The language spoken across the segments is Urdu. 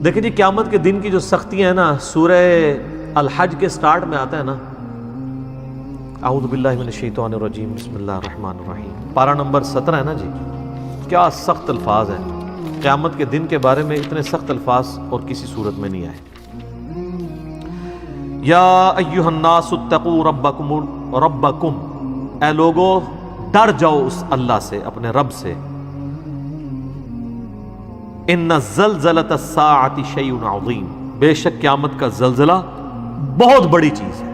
دیکھیں جی قیامت کے دن کی جو سختیاں ہیں نا، سورہ الحج کے سٹارٹ میں آتا ہے نا، اعوذ باللہ من الشیطان الرجیم بسم اللہ الرحمن الرحیم، پارہ نمبر 17 ہے نا جی. کیا سخت الفاظ ہیں قیامت کے دن کے بارے میں، اتنے سخت الفاظ اور کسی صورت میں نہیں آئے. یا ایھا الناس اتقوا ربکم، اے لوگو ڈر جاؤ اس اللہ سے، اپنے رب سے. ان زلزلۃ الساعۃ شیء عظیم، بے شک قیامت کا زلزلہ بہت بڑی چیز ہے.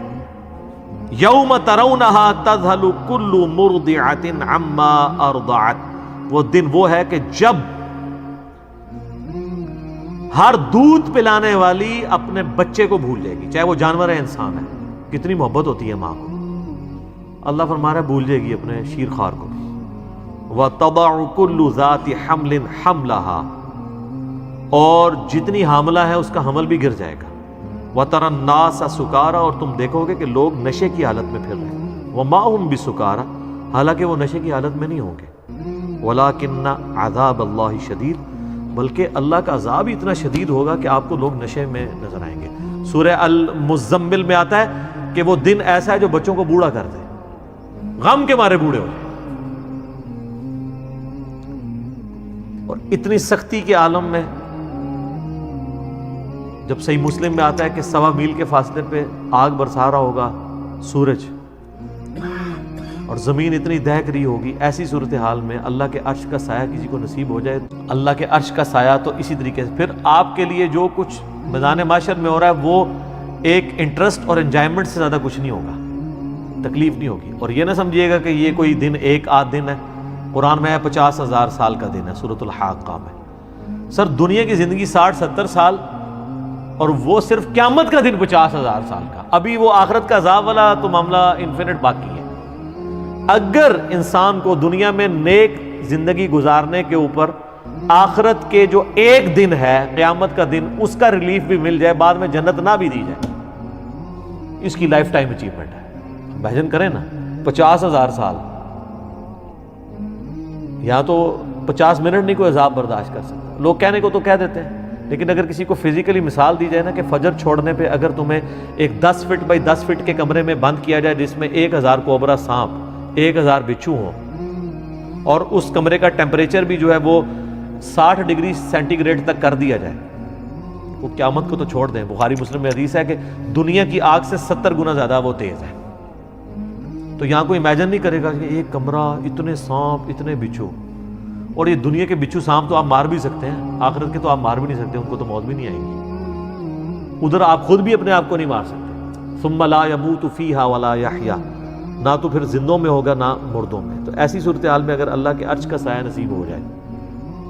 یوم ترونھا تذہل کل مرضعۃ عما ارضعت، وہ دن وہ ہے کہ جب ہر دودھ پلانے والی اپنے بچے کو بھول جائے گی، چاہے وہ جانور ہے انسان ہے. کتنی محبت ہوتی ہے ماں کو. اللہ فرما رہا ہے بھول جائے گی اپنے شیر خوار کو. وَتَضَعُ كُلُّ ذَاتِ حَمْلٍ حَمْلَهَا، اور جتنی حاملہ ہے اس کا حمل بھی گر جائے گا. وَتَرَى النَّاسَ سُكَارَى، اور تم دیکھو گے کہ لوگ نشے کی حالت میں پھر رہے ہیں. وَمَا هُمْ بِسُكَارَى، حالانکہ وہ نشے کی حالت میں نہیں ہوں گے. وَلَكِنَّ عَذَابَ اللَّهِ شَدِيدٌ، بلکہ اللہ کا عذاب اتنا شدید ہوگا کہ آپ کو لوگ نشے میں نظر آئیں گے. سورہ المزمل میں آتا ہے کہ وہ دن ایسا ہے جو بچوں کو بوڑھا کر دے، غم کے مارے بوڑھے ہو. اور اتنی سختی کے عالم میں جب صحیح مسلم میں آتا ہے کہ 1.25 میل کے فاصلے پہ آگ برسا رہا ہوگا سورج، اور زمین اتنی دہک رہی ہوگی، ایسی صورتحال میں اللہ کے عرش کا سایہ کسی کو نصیب ہو جائے، اللہ کے عرش کا سایہ تو اسی طریقے سے پھر آپ کے لیے جو کچھ میدان معاشر میں ہو رہا ہے وہ ایک انٹرسٹ اور انجوائمنٹ سے زیادہ کچھ نہیں ہوگا، تکلیف نہیں ہوگی. اور یہ نہ سمجھیے گا کہ یہ کوئی دن ایک آدھ دن ہے. قرآن میں ہے 50,000 سال کا دن ہے سورۃ الحاقہ میں. سر دنیا کی زندگی 60-70 سال، اور وہ صرف قیامت کا دن 50,000 سال کا. ابھی وہ آخرت کا عذاب والا تو معاملہ انفینٹ باقی ہے. اگر انسان کو دنیا میں نیک زندگی گزارنے کے اوپر آخرت کے جو ایک دن ہے قیامت کا دن، اس کا ریلیف بھی مل جائے، بعد میں جنت نہ بھی دی جائے، اس کی لائف ٹائم اچیومنٹ ہے. بھجن کریں نا، 50,000 سال، یا تو 50 منٹ نہیں کوئی عذاب برداشت کر سکتا. لوگ کہنے کو تو کہہ دیتے ہیں، لیکن اگر کسی کو فزیکلی مثال دی جائے نا کہ فجر چھوڑنے پہ اگر تمہیں ایک 10 فٹ بائی 10 فٹ کے کمرے میں بند کیا جائے جس میں 1000 کوبرا سانپ، 1000 بچھو ہوں، اور اس کمرے کا ٹیمپریچر بھی جو ہے وہ 60 ڈگری سینٹی گریڈ تک کر دیا جائے، وہ قیامت کو تو چھوڑ دیں. بخاری مسلم میں حدیث ہے کہ دنیا کی آگ سے 70 گنا زیادہ وہ تیز ہے. تو یہاں کوئی امیجن نہیں کرے گا کہ ایک کمرہ، اتنے سانپ، اتنے بچھو. اور یہ دنیا کے بچھو سانپ تو آپ مار بھی سکتے ہیں، آخرت کے تو آپ مار بھی نہیں سکتے، ان کو تو موت بھی نہیں آئے گی. ادھر آپ خود بھی اپنے آپ کو نہیں مار سکتے. ثم لا يموت فيها ولا يحيى، نہ تو پھر زندوں میں ہوگا نہ مردوں میں. تو ایسی صورتحال میں اگر اللہ کے عرش کا سایہ نصیب ہو جائے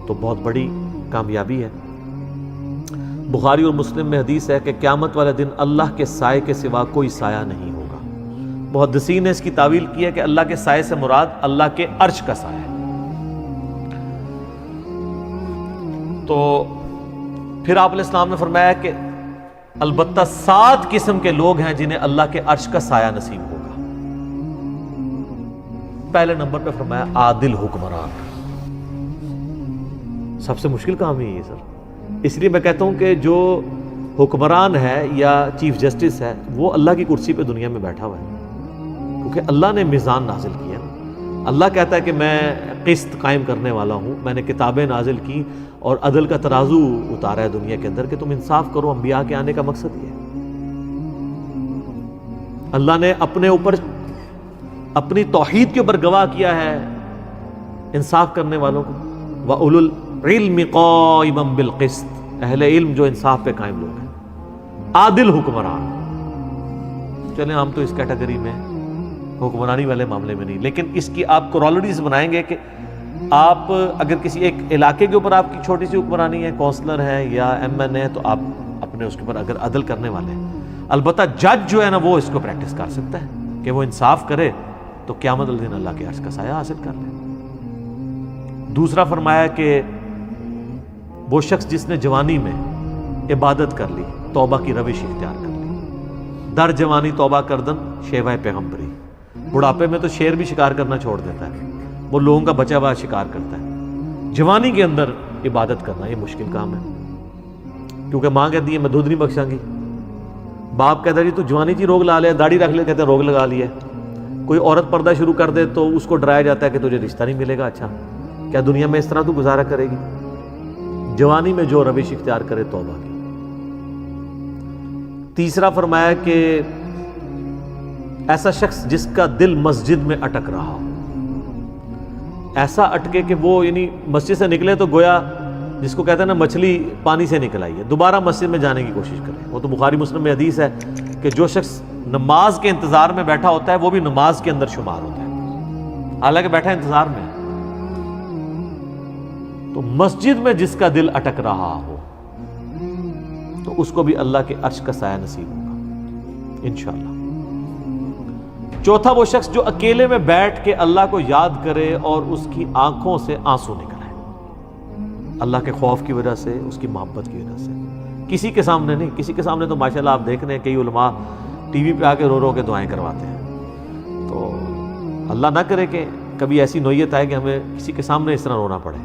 تو بہت بڑی کامیابی ہے. بخاری اور مسلم میں حدیث ہے کہ قیامت والے دن اللہ کے سائے کے سوا کوئی سایہ نہیں ہوگا. محدثین نے اس کی تعویل کی ہے کہ اللہ کے سائے سے مراد اللہ کے عرش کا سایہ ہے. تو پھر آپ علیہ السلام نے فرمایا کہ البتہ 7 قسم کے لوگ ہیں جنہیں اللہ کے عرش کا سایہ نصیب ہوگا. پہلے نمبر پہ فرمایا عادل حکمران. سب سے مشکل کام ہی ہے سر. اس لیے میں کہتا ہوں کہ جو حکمران ہے یا چیف جسٹس ہے وہ اللہ کی کرسی پہ دنیا میں بیٹھا ہوا ہے، کیونکہ اللہ نے میزان نازل کیا. اللہ کہتا ہے کہ میں قسط قائم کرنے والا ہوں، میں نے کتابیں نازل کی اور عدل کا ترازو اتارا ہے دنیا کے اندر کہ تم انصاف کرو. انبیاء کے آنے کا مقصد یہ ہے. اللہ نے اپنے اوپر اپنی توحید کے اوپر گواہ کیا ہے انصاف کرنے والوں کو. وَأُولُو الْعِلْمِ قَائِمًا بِالْقِسْطِ، اہل علم جو انصاف پہ قائم لوگ ہیں. عادل حکمران. چلیں ہم تو اس کیٹیگری میں حکمرانی والے معاملے میں نہیں، لیکن اس کی آپ کورالریز بنائیں گے کہ آپ اگر کسی ایک علاقے کے اوپر آپ کی چھوٹی سی حکمرانی ہے، کونسلر ہے یا MN ہے، تو آپ اپنے اس کے اوپر اگر عدل کرنے والے ہیں. البتہ جج جو ہے نا وہ اس کو پریکٹس کر سکتا ہے کہ وہ انصاف کرے تو قیامت الدین اللہ کے عرش کا سایہ حاصل کر لے. دوسرا فرمایا کہ وہ شخص جس نے جوانی میں عبادت کر لی، توبہ کی روش اختیار کر لی. در جوانی توبہ کردن شیوہ پیغمبری. بڑھاپے میں تو شیر بھی شکار کرنا چھوڑ دیتا ہے، وہ لوگوں کا بچا ہوا شکار کرتا ہے. جوانی کے اندر عبادت کرنا یہ مشکل کام ہے. کیونکہ ماں کہتی ہے میں دودھ نہیں بخشاں گی، باپ کہتا ہے جی تو جوانی جی روگ لا لے، داڑھی رکھ لے، کہتے ہیں روگ لگا لیا ہے، کوئی عورت پردہ شروع کر دے تو اس کو ڈرایا جاتا ہے کہ تجھے رشتہ نہیں ملے گا، اچھا کیا دنیا میں اس طرح تو گزارا کرے گی؟ جوانی میں جو روش اختیار کرے توبہ کی۔ تیسرا فرمایا کہ ایسا شخص جس کا دل مسجد میں اٹک رہا ہو، ایسا اٹکے کہ وہ یعنی مسجد سے نکلے تو گویا جس کو کہتے ہیں نا مچھلی پانی سے نکل آئی ہے، دوبارہ مسجد میں جانے کی کوشش کرے۔ وہ تو بخاری مسلم میں حدیث ہے کہ جو شخص نماز کے انتظار میں بیٹھا ہوتا ہے وہ بھی نماز کے اندر شمار ہوتا ہے، حالانکہ بیٹھا انتظار میں۔ تو مسجد میں جس کا دل اٹک رہا ہو تو اس کو بھی اللہ کے عرش کا سایہ نصیب ہوگا انشاءاللہ۔ چوتھا وہ شخص جو اکیلے میں بیٹھ کے اللہ کو یاد کرے اور اس کی آنکھوں سے آنسو نکل آئے، اللہ کے خوف کی وجہ سے، اس کی محبت کی وجہ سے، کسی کے سامنے نہیں۔ کسی کے سامنے تو ماشاءاللہ آپ دیکھ رہے ہیں کئی علماء ٹی وی پہ آ کے رو رو کے دعائیں کرواتے ہیں، تو اللہ نہ کرے کہ کبھی ایسی نوعیت آئے کہ ہمیں کسی کے سامنے اس طرح رونا پڑے۔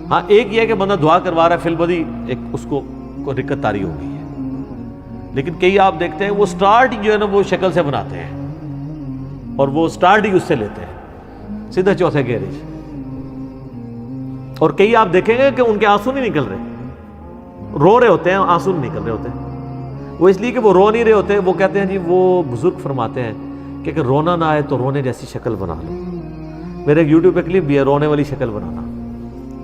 ہاں ایک یہ ہے کہ بندہ دعا کروا رہا ہے، فی البدی ایک اس کو دقت طاری ہو گئی ہے، لیکن کئی آپ دیکھتے ہیں وہ سٹارٹ جو ہے نا وہ شکل سے بناتے ہیں اور وہ سٹارٹ ہی اس سے لیتے ہیں سیدھا چوتھے گیرج، اور کئی آپ دیکھیں گے کہ ان کے آنسو نہیں نکل رہے، رو رہے ہوتے ہیں، آنسو نہیں نکل رہے ہوتے ہیں۔ وہ اس لیے کہ وہ رو نہیں رہے ہوتے، وہ کہتے ہیں جی وہ بزرگ فرماتے ہیں کہ اگر رونا نہ آئے تو رونے جیسی شکل بنا لو۔ میرے ایک یوٹیوب پہ کلپ بھی ہے رونے والی شکل بنانا،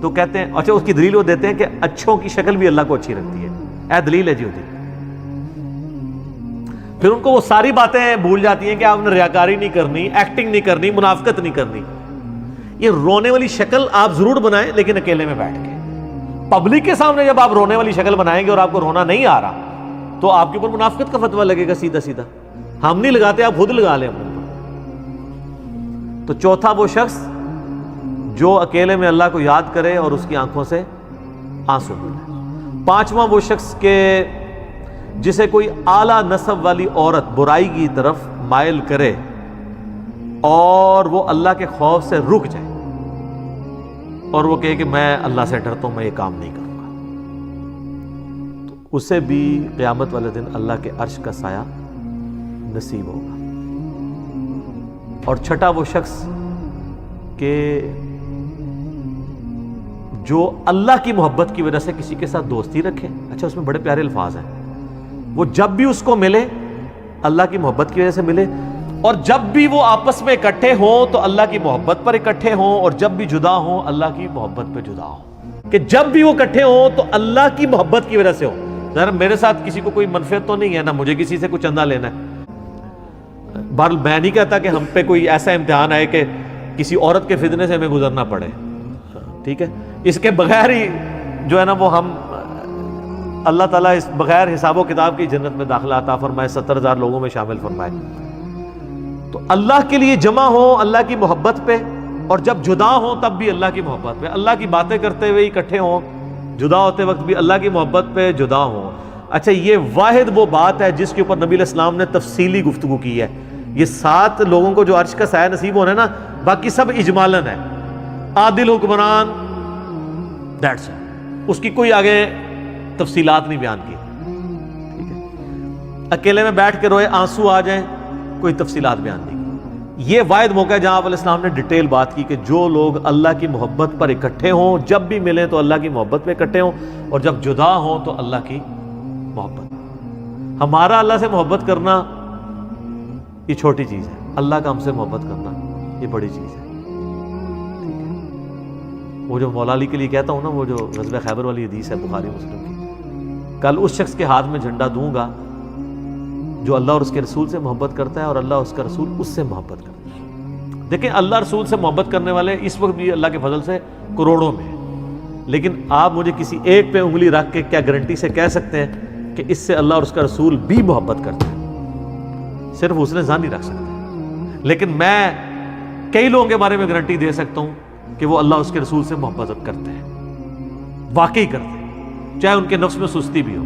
تو کہتے ہیں اچھا اس کی دلیل وہ دیتے ہیں کہ اچھوں کی شکل بھی اللہ کو اچھی لگتی ہے، اے دلیل ہے جی ہوتی۔ پھر ان کو وہ ساری باتیں بھول جاتی ہیں کہ آپ نے ریاکاری نہیں کرنی، ایکٹنگ نہیں کرنی، منافقت نہیں کرنی۔ یہ رونے والی شکل آپ ضرور بنائیں لیکن اکیلے میں بیٹھ کے۔ پبلک کے سامنے جب آپ رونے والی شکل بنائیں گے اور آپ کو رونا نہیں آ رہا تو آپ کے اوپر منافقت کا فتویٰ لگے گا سیدھا سیدھا۔ ہم نہیں لگاتے، آپ خود لگا لیں اپنے اوپر۔ تو چوتھا وہ شخص جو اکیلے میں اللہ کو یاد کرے اور اس کی آنکھوں سے آنسو نکلے۔ پانچواں وہ شخص کہ جسے کوئی اعلیٰ نسب والی عورت برائی کی طرف مائل کرے اور وہ اللہ کے خوف سے رک جائے اور وہ کہے کہ میں اللہ سے ڈرتا ہوں، میں یہ کام نہیں کروں گا، تو اسے بھی قیامت والے دن اللہ کے عرش کا سایہ نصیب ہوگا۔ اور چھٹا وہ شخص کہ جو اللہ کی محبت کی وجہ سے کسی کے ساتھ دوستی رکھے، اچھا اس میں بڑے پیارے الفاظ ہیں، وہ جب بھی اس کو ملے اللہ کی محبت کی وجہ سے ملے، اور جب بھی وہ آپس میں اکٹھے ہوں تو اللہ کی محبت پر اکٹھے ہوں، اور جب بھی جدا ہوں اللہ کی محبت پہ جدا ہوں، کہ جب بھی وہ اکٹھے ہوں تو اللہ کی محبت کی وجہ سے ہوں۔ ذرا میرے ساتھ کسی کو کوئی منفعت تو نہیں ہے، نہ مجھے کسی سے کچھ چندہ لینا ہے۔ بہرحال میں نہیں کہتا کہ ہم پہ کوئی ایسا امتحان آئے کہ کسی عورت کے فتنے سے ہمیں گزرنا پڑے، ٹھیک ہے، اس کے بغیر ہی جو ہے نا وہ ہم اللہ تعالیٰ اس بغیر حساب و کتاب کی جنت میں داخلہ عطا فرمائے، 70,000 لوگوں میں شامل فرمائے۔ تو اللہ کے لیے جمع ہوں اللہ کی محبت پہ، اور جب جدا ہوں تب بھی اللہ کی محبت پہ، اللہ کی باتیں کرتے ہوئے اکٹھے ہوں، جدا ہوتے وقت بھی اللہ کی محبت پہ جدا ہوں۔ اچھا یہ واحد وہ بات ہے جس کے اوپر نبی علیہ السلام نے تفصیلی گفتگو کی ہے۔ یہ 7 لوگوں کو جو عرش کا سایہ نصیب ہونا ہے نا، باقی سب اجمالاً ہے۔ عادل حکمران دیٹس اٹ، اس کی کوئی آگے تفصیلات نہیں بیان کی، ٹھیک ہے۔ اکیلے میں بیٹھ کے روئے، آنسو آ جائیں، کوئی تفصیلات بیان نہیں کی۔ یہ واحد موقع ہے جہاں علیہ السلام نے ڈیٹیل بات کی کہ جو لوگ اللہ کی محبت پر اکٹھے ہوں، جب بھی ملیں تو اللہ کی محبت پہ اکٹھے ہوں، اور جب جدا ہوں تو اللہ کی محبت۔ ہمارا اللہ سے محبت کرنا یہ چھوٹی چیز ہے، اللہ کا ہم سے محبت کرنا یہ بڑی چیز ہے، ٹھیک ہے۔ وہ جو مولا علی کے لیے کہتا ہوں نا، وہ جو غزوہ خیبر والی حدیث ہے بخاری مسلم کی، کل اس شخص کے ہاتھ میں جھنڈا دوں گا جو اللہ اور اس کے رسول سے محبت کرتا ہے اور اللہ اور اس کا رسول اس سے محبت کرتا ہے۔ دیکھیں اللہ رسول سے محبت کرنے والے اس وقت بھی اللہ کے فضل سے کروڑوں میں ہیں، لیکن آپ مجھے کسی ایک پہ انگلی رکھ کے کیا گارنٹی سے کہہ سکتے ہیں کہ اس سے اللہ اور اس کا رسول بھی محبت کرتے ہیں؟ صرف اس نے ظن نہیں رکھ سکتا، لیکن میں کئی لوگوں کے بارے میں گارنٹی دے سکتا ہوں کہ وہ اللہ اور اس کے رسول سے محبت کرتے ہیں، واقعی کرتے ہیں، چاہے ان کے نفس میں سستی بھی ہو۔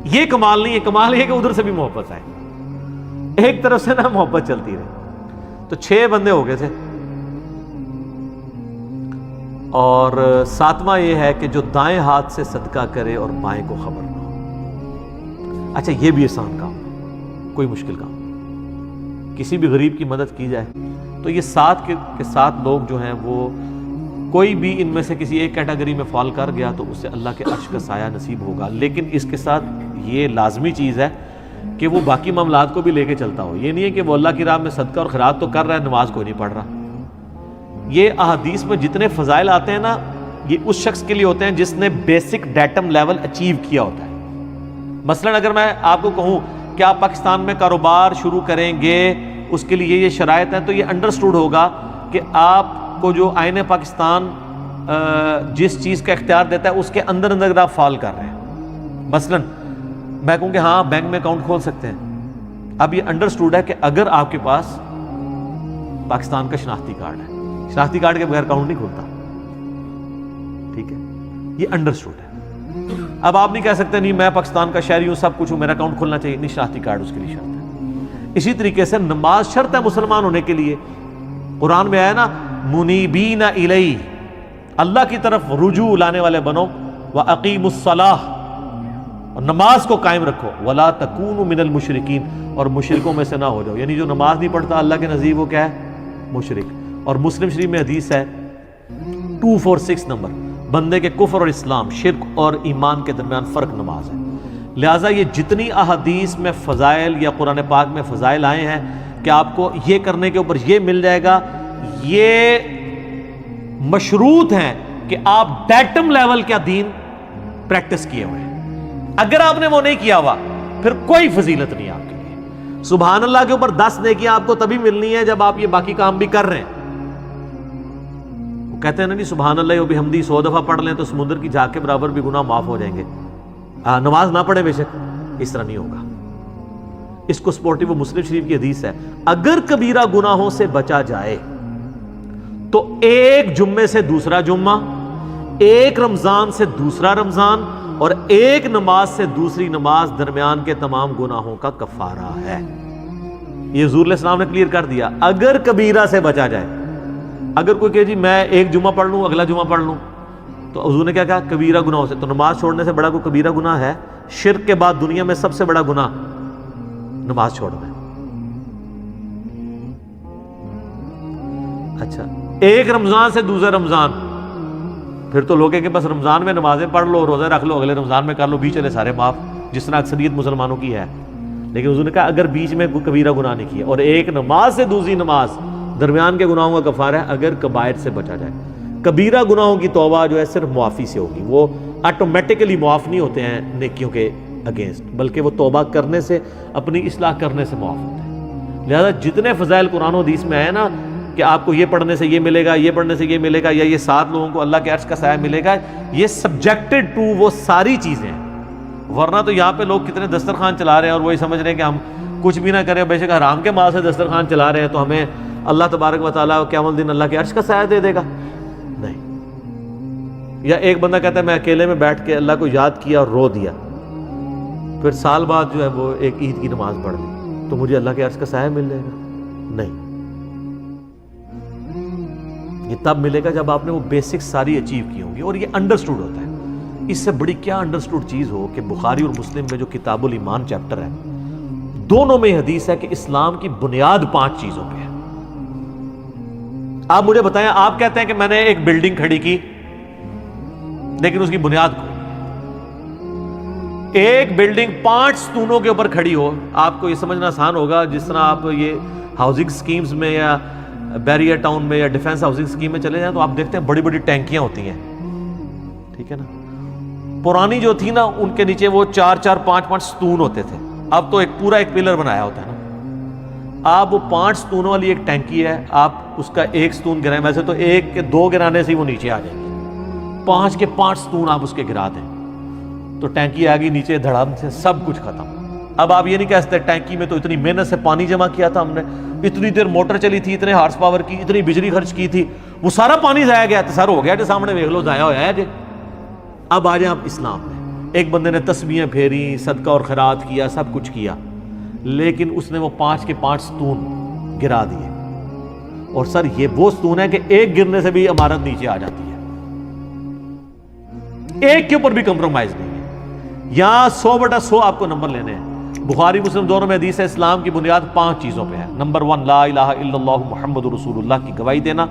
یہ کمال نہیں ہے، کمال یہ کہ ادھر سے بھی محبت آئے، ایک طرف سے نہ محبت چلتی رہے۔ تو 6 بندے ہو گئے تھے، اور 7واں یہ ہے کہ جو دائیں ہاتھ سے صدقہ کرے اور بائیں کو خبر نہ ہو۔ اچھا یہ بھی آسان کام ہے، کوئی مشکل کام نہیں۔ کسی بھی غریب کی مدد کی جائے تو یہ 7 کے 7 لوگ جو ہیں وہ کوئی بھی ان میں سے کسی ایک کیٹیگری میں فال کر گیا تو اسے اللہ کے عرش کا سایہ نصیب ہوگا، لیکن اس کے ساتھ یہ لازمی چیز ہے کہ وہ باقی معاملات کو بھی لے کے چلتا ہو۔ یہ نہیں ہے کہ وہ اللہ کی راہ میں صدقہ اور خیرات تو کر رہا ہے، نماز کوئی نہیں پڑھ رہا۔ یہ احادیث میں جتنے فضائل آتے ہیں نا، یہ اس شخص کے لیے ہوتے ہیں جس نے بیسک ڈیٹم لیول اچیو کیا ہوتا ہے۔ مثلا اگر میں آپ کو کہوں کہ آپ پاکستان میں کاروبار شروع کریں گے، اس کے لیے یہ شرائط ہیں، تو یہ انڈرسٹوڈ ہوگا کہ آپ کو جو آئین پاکستان جس چیز کا اختیار دیتا ہے اس کے اندر اندر آپ فال کر رہے ہیں۔ مثلا میں کہوں کہ ہاں بینک میں اکاؤنٹ کھول سکتے ہیں، اب یہ انڈرسٹوڈ ہے کہ اگر آپ کے پاس پاکستان کا شناختی کارڈ ہے، شناختی کارڈ کے بغیر اکاؤنٹ نہیں کھلتا، ٹھیک ہے، یہ انڈرسٹوڈ ہے۔ اب آپ نہیں کہہ سکتے نہیں میں پاکستان کا شہری ہوں، سب کچھ ہوں، میرا اکاؤنٹ کھلنا چاہیے، نہیں، شناختی کارڈ اس کے لیے شرط ہے۔ اسی طریقے سے نماز شرط ہے مسلمان ہونے کے لیے۔ قرآن میں آیا نا منیبین الیہ، اللہ کی طرف رجوع لانے والے بنو، وَأَقِیمُوا الصَّلَاةَ، اور نماز کو قائم رکھو، وَلَا تَكُونُوا مِنَ الْمُشْرِكِينَ، اور مشرکوں میں سے نہ ہو جاؤ، یعنی جو نماز نہیں پڑھتا اللہ کے نزدیک وہ کیا ہے؟ مشرک۔ اور مسلم شریف میں حدیث ہے 246 نمبر، بندے کے کفر اور اسلام، شرک اور ایمان کے درمیان فرق نماز ہے۔ لہٰذا یہ جتنی احادیث میں فضائل یا قرآن پاک میں فضائل آئے ہیں کہ آپ کو یہ کرنے کے اوپر یہ مل جائے گا، یہ مشروط ہیں کہ آپ ڈیٹم لیول کا دین پریکٹس کیے ہوئے ہیں۔ اگر آپ نے وہ نہیں کیا ہوا پھر کوئی فضیلت نہیں آپ کے لیے۔ سبحان اللہ کے اوپر 10 نیکیاں آپ کو تبھی ملنی ہے جب آپ یہ باقی کام بھی کر رہے ہیں۔ وہ کہتے ہیں نا نہیں سبحان اللہ و بحمدہ 100 دفعہ پڑھ لیں تو سمندر کی جھاگ کے برابر بھی گناہ معاف ہو جائیں گے، نماز نہ پڑھے بے شک، اس طرح نہیں ہوگا۔ اس کو سپورٹی وہ مسلم شریف کی حدیث ہے، اگر کبیرہ گناہوں سے بچا جائے تو ایک جمعے سے دوسرا جمعہ، ایک رمضان سے دوسرا رمضان، اور ایک نماز سے دوسری نماز درمیان کے تمام گناہوں کا کفارہ ہے۔ یہ حضور علیہ السلام نے کلیئر کر دیا، اگر کبیرہ سے بچا جائے۔ اگر کوئی کہ جی میں ایک جمعہ پڑھ لوں اگلا جمعہ پڑھ لوں، تو حضور نے کیا کہا؟ کبیرہ گناہوں سے۔ تو نماز چھوڑنے سے بڑا کوئی کبیرہ گناہ ہے؟ شرک کے بعد دنیا میں سب سے بڑا گناہ نماز چھوڑنا ہے۔ اچھا، ایک رمضان سے دوسرا رمضان، پھر تو لوگ ہیں کہ بس رمضان میں نمازیں پڑھ لو، روزے رکھ لو، اگلے رمضان میں کر لو، بیچ چلے سارے معاف، جس طرح اکثریت مسلمانوں کی ہے۔ لیکن حضور نے کہا اگر بیچ میں کوئی کبیرہ گناہ نہیں کیا، اور ایک نماز سے دوسری نماز درمیان کے گناہوں کا کفارہ ہے اگر کبائر سے بچا جائے۔ کبیرہ گناہوں کی توبہ جو ہے صرف معافی سے ہوگی، وہ آٹومیٹکلی معاف نہیں ہوتے ہیں نیکیوں کے اگینسٹ، بلکہ وہ توبہ کرنے سے، اپنی اصلاح کرنے سے معاف ہوتے ہیں۔ لہذا جتنے فضائل قرآن و حدیث میں آئے نا کہ آپ کو یہ پڑھنے سے یہ ملے گا، یہ پڑھنے سے یہ ملے گا، یا یہ 7 لوگوں کو اللہ کے عرش کا سایہ ملے گا، یہ سبجیکٹڈ ٹو وہ ساری چیزیں ہیں۔ ورنہ تو یہاں پہ لوگ کتنے دسترخوان چلا رہے ہیں اور وہی سمجھ رہے ہیں کہ ہم کچھ بھی نہ کریں، بے شک حرام کے مال سے دسترخوان چلا رہے ہیں تو ہمیں اللہ تبارک و تعالیٰ قیامت الدین اللہ کے عرش کا سایہ دے دے گا۔ نہیں۔ یا ایک بندہ کہتا ہے میں اکیلے میں بیٹھ کے اللہ کو یاد کیا اور رو دیا، پھر سال بعد جو ہے وہ ایک عید کی نماز پڑھ لی، تو مجھے اللہ کے عرش کا سایہ مل جائے گا؟ نہیں، یہ تب ملے گا جب آپ نے وہ بیسک ساری اچیو کی ہوں گی، اور یہ انڈرسٹوڈ ہوتا ہے۔ اس سے بڑی کیا انڈرسٹوڈ چیز ہو کہ بخاری اور مسلم میں جو کتاب الایمان چیپٹر ہے، دونوں میں حدیث ہے کہ اسلام کی بنیاد 5 چیزوں پہ ہے۔ آپ مجھے بتائیں، آپ کہتے ہیں کہ میں نے ایک بلڈنگ کھڑی کی لیکن اس کی بنیاد کو، ایک بلڈنگ 5 ستونوں کے اوپر کھڑی ہو، آپ کو یہ سمجھنا آسان ہوگا جس طرح آپ یہ ہاؤسنگ سکیمز میں یا بیریئر ٹاؤن میں یا ڈیفنس ہاؤسنگ سکیم میں چلے جائیں تو آپ دیکھتے ہیں بڑی بڑی ٹینکیاں ہوتی ہیں، ٹھیک ہے نا۔ پرانی جو تھی نا ان کے نیچے وہ 4-4 5-5 ستون ہوتے تھے، اب تو ایک پورا ایک پلر بنایا ہوتا ہے نا۔ آپ وہ 5 ستونوں والی ایک ٹینکی ہے، آپ اس کا ایک ستون گرائیں، ویسے تو 1 کے 2 گرانے سے ہی وہ نیچے آ جائے گی، 5 کے 5 ستون آپ اس کے گرا دیں تو ٹینکی آ گئی نیچے، دھڑام سے سب کچھ ختم۔ اب آپ یہ نہیں کہہ سکتے ٹینکی میں تو اتنی محنت سے پانی جمع کیا تھا ہم نے، اتنی دیر موٹر چلی تھی، اتنے ہارس پاور کی، اتنی بجلی خرچ کی تھی، وہ سارا پانی ضائع گیا، تو سر ہو گیا جو سامنے دیکھ لو ضائع ہوا ہے جی۔ اب آ جائیں آپ اسلام میں، ایک بندے نے تسبیحیں پھیری، صدقہ اور خیرات کیا، سب کچھ کیا، لیکن اس نے وہ 5 کے 5 ستون گرا دیے، اور سر یہ وہ ستون ہے کہ ایک گرنے سے بھی عمارت نیچے آ جاتی ہے، ایک کے اوپر بھی کمپرومائز نہیں ہے۔ یہاں 100/100 آپ کو نمبر لینے ہیں. بخاری مسلم دونوں میں حدیث ہے اسلام کی بنیاد 5 چیزوں پہ ہے. نمبر 1 لا الہ الا اللہ محمد رسول اللہ کی گواہی دینا.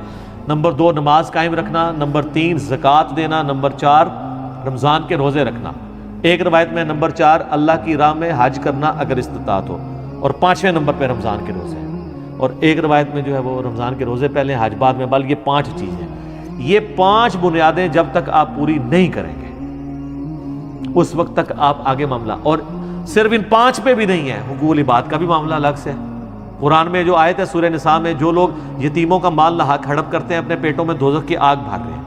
نمبر 2 نماز قائم رکھنا. نمبر 3 زکوٰۃ دینا. نمبر 4 رمضان کے روزے رکھنا. ایک روایت میں نمبر 4 اللہ کی راہ میں حج کرنا اگر استطاعت ہو. اور 5ویں نمبر پہ رمضان کے روزے. اور ایک روایت میں جو ہے وہ رمضان کے روزے پہلے حج بعد میں. بل یہ 5 چیزیں, یہ 5 بنیادیں جب تک آپ پوری نہیں کریں گے اس وقت تک آپ آگے معاملہ. اور صرف ان 5 پہ بھی نہیں ہے, حقوق العباد کا بھی معاملہ الگ سے ہے. قرآن میں جو آیت ہے سورہ نساء میں, جو لوگ یتیموں کا مال ناحق ہڑپ کرتے ہیں اپنے پیٹوں میں دوزخ کی آگ بھر رہے ہیں.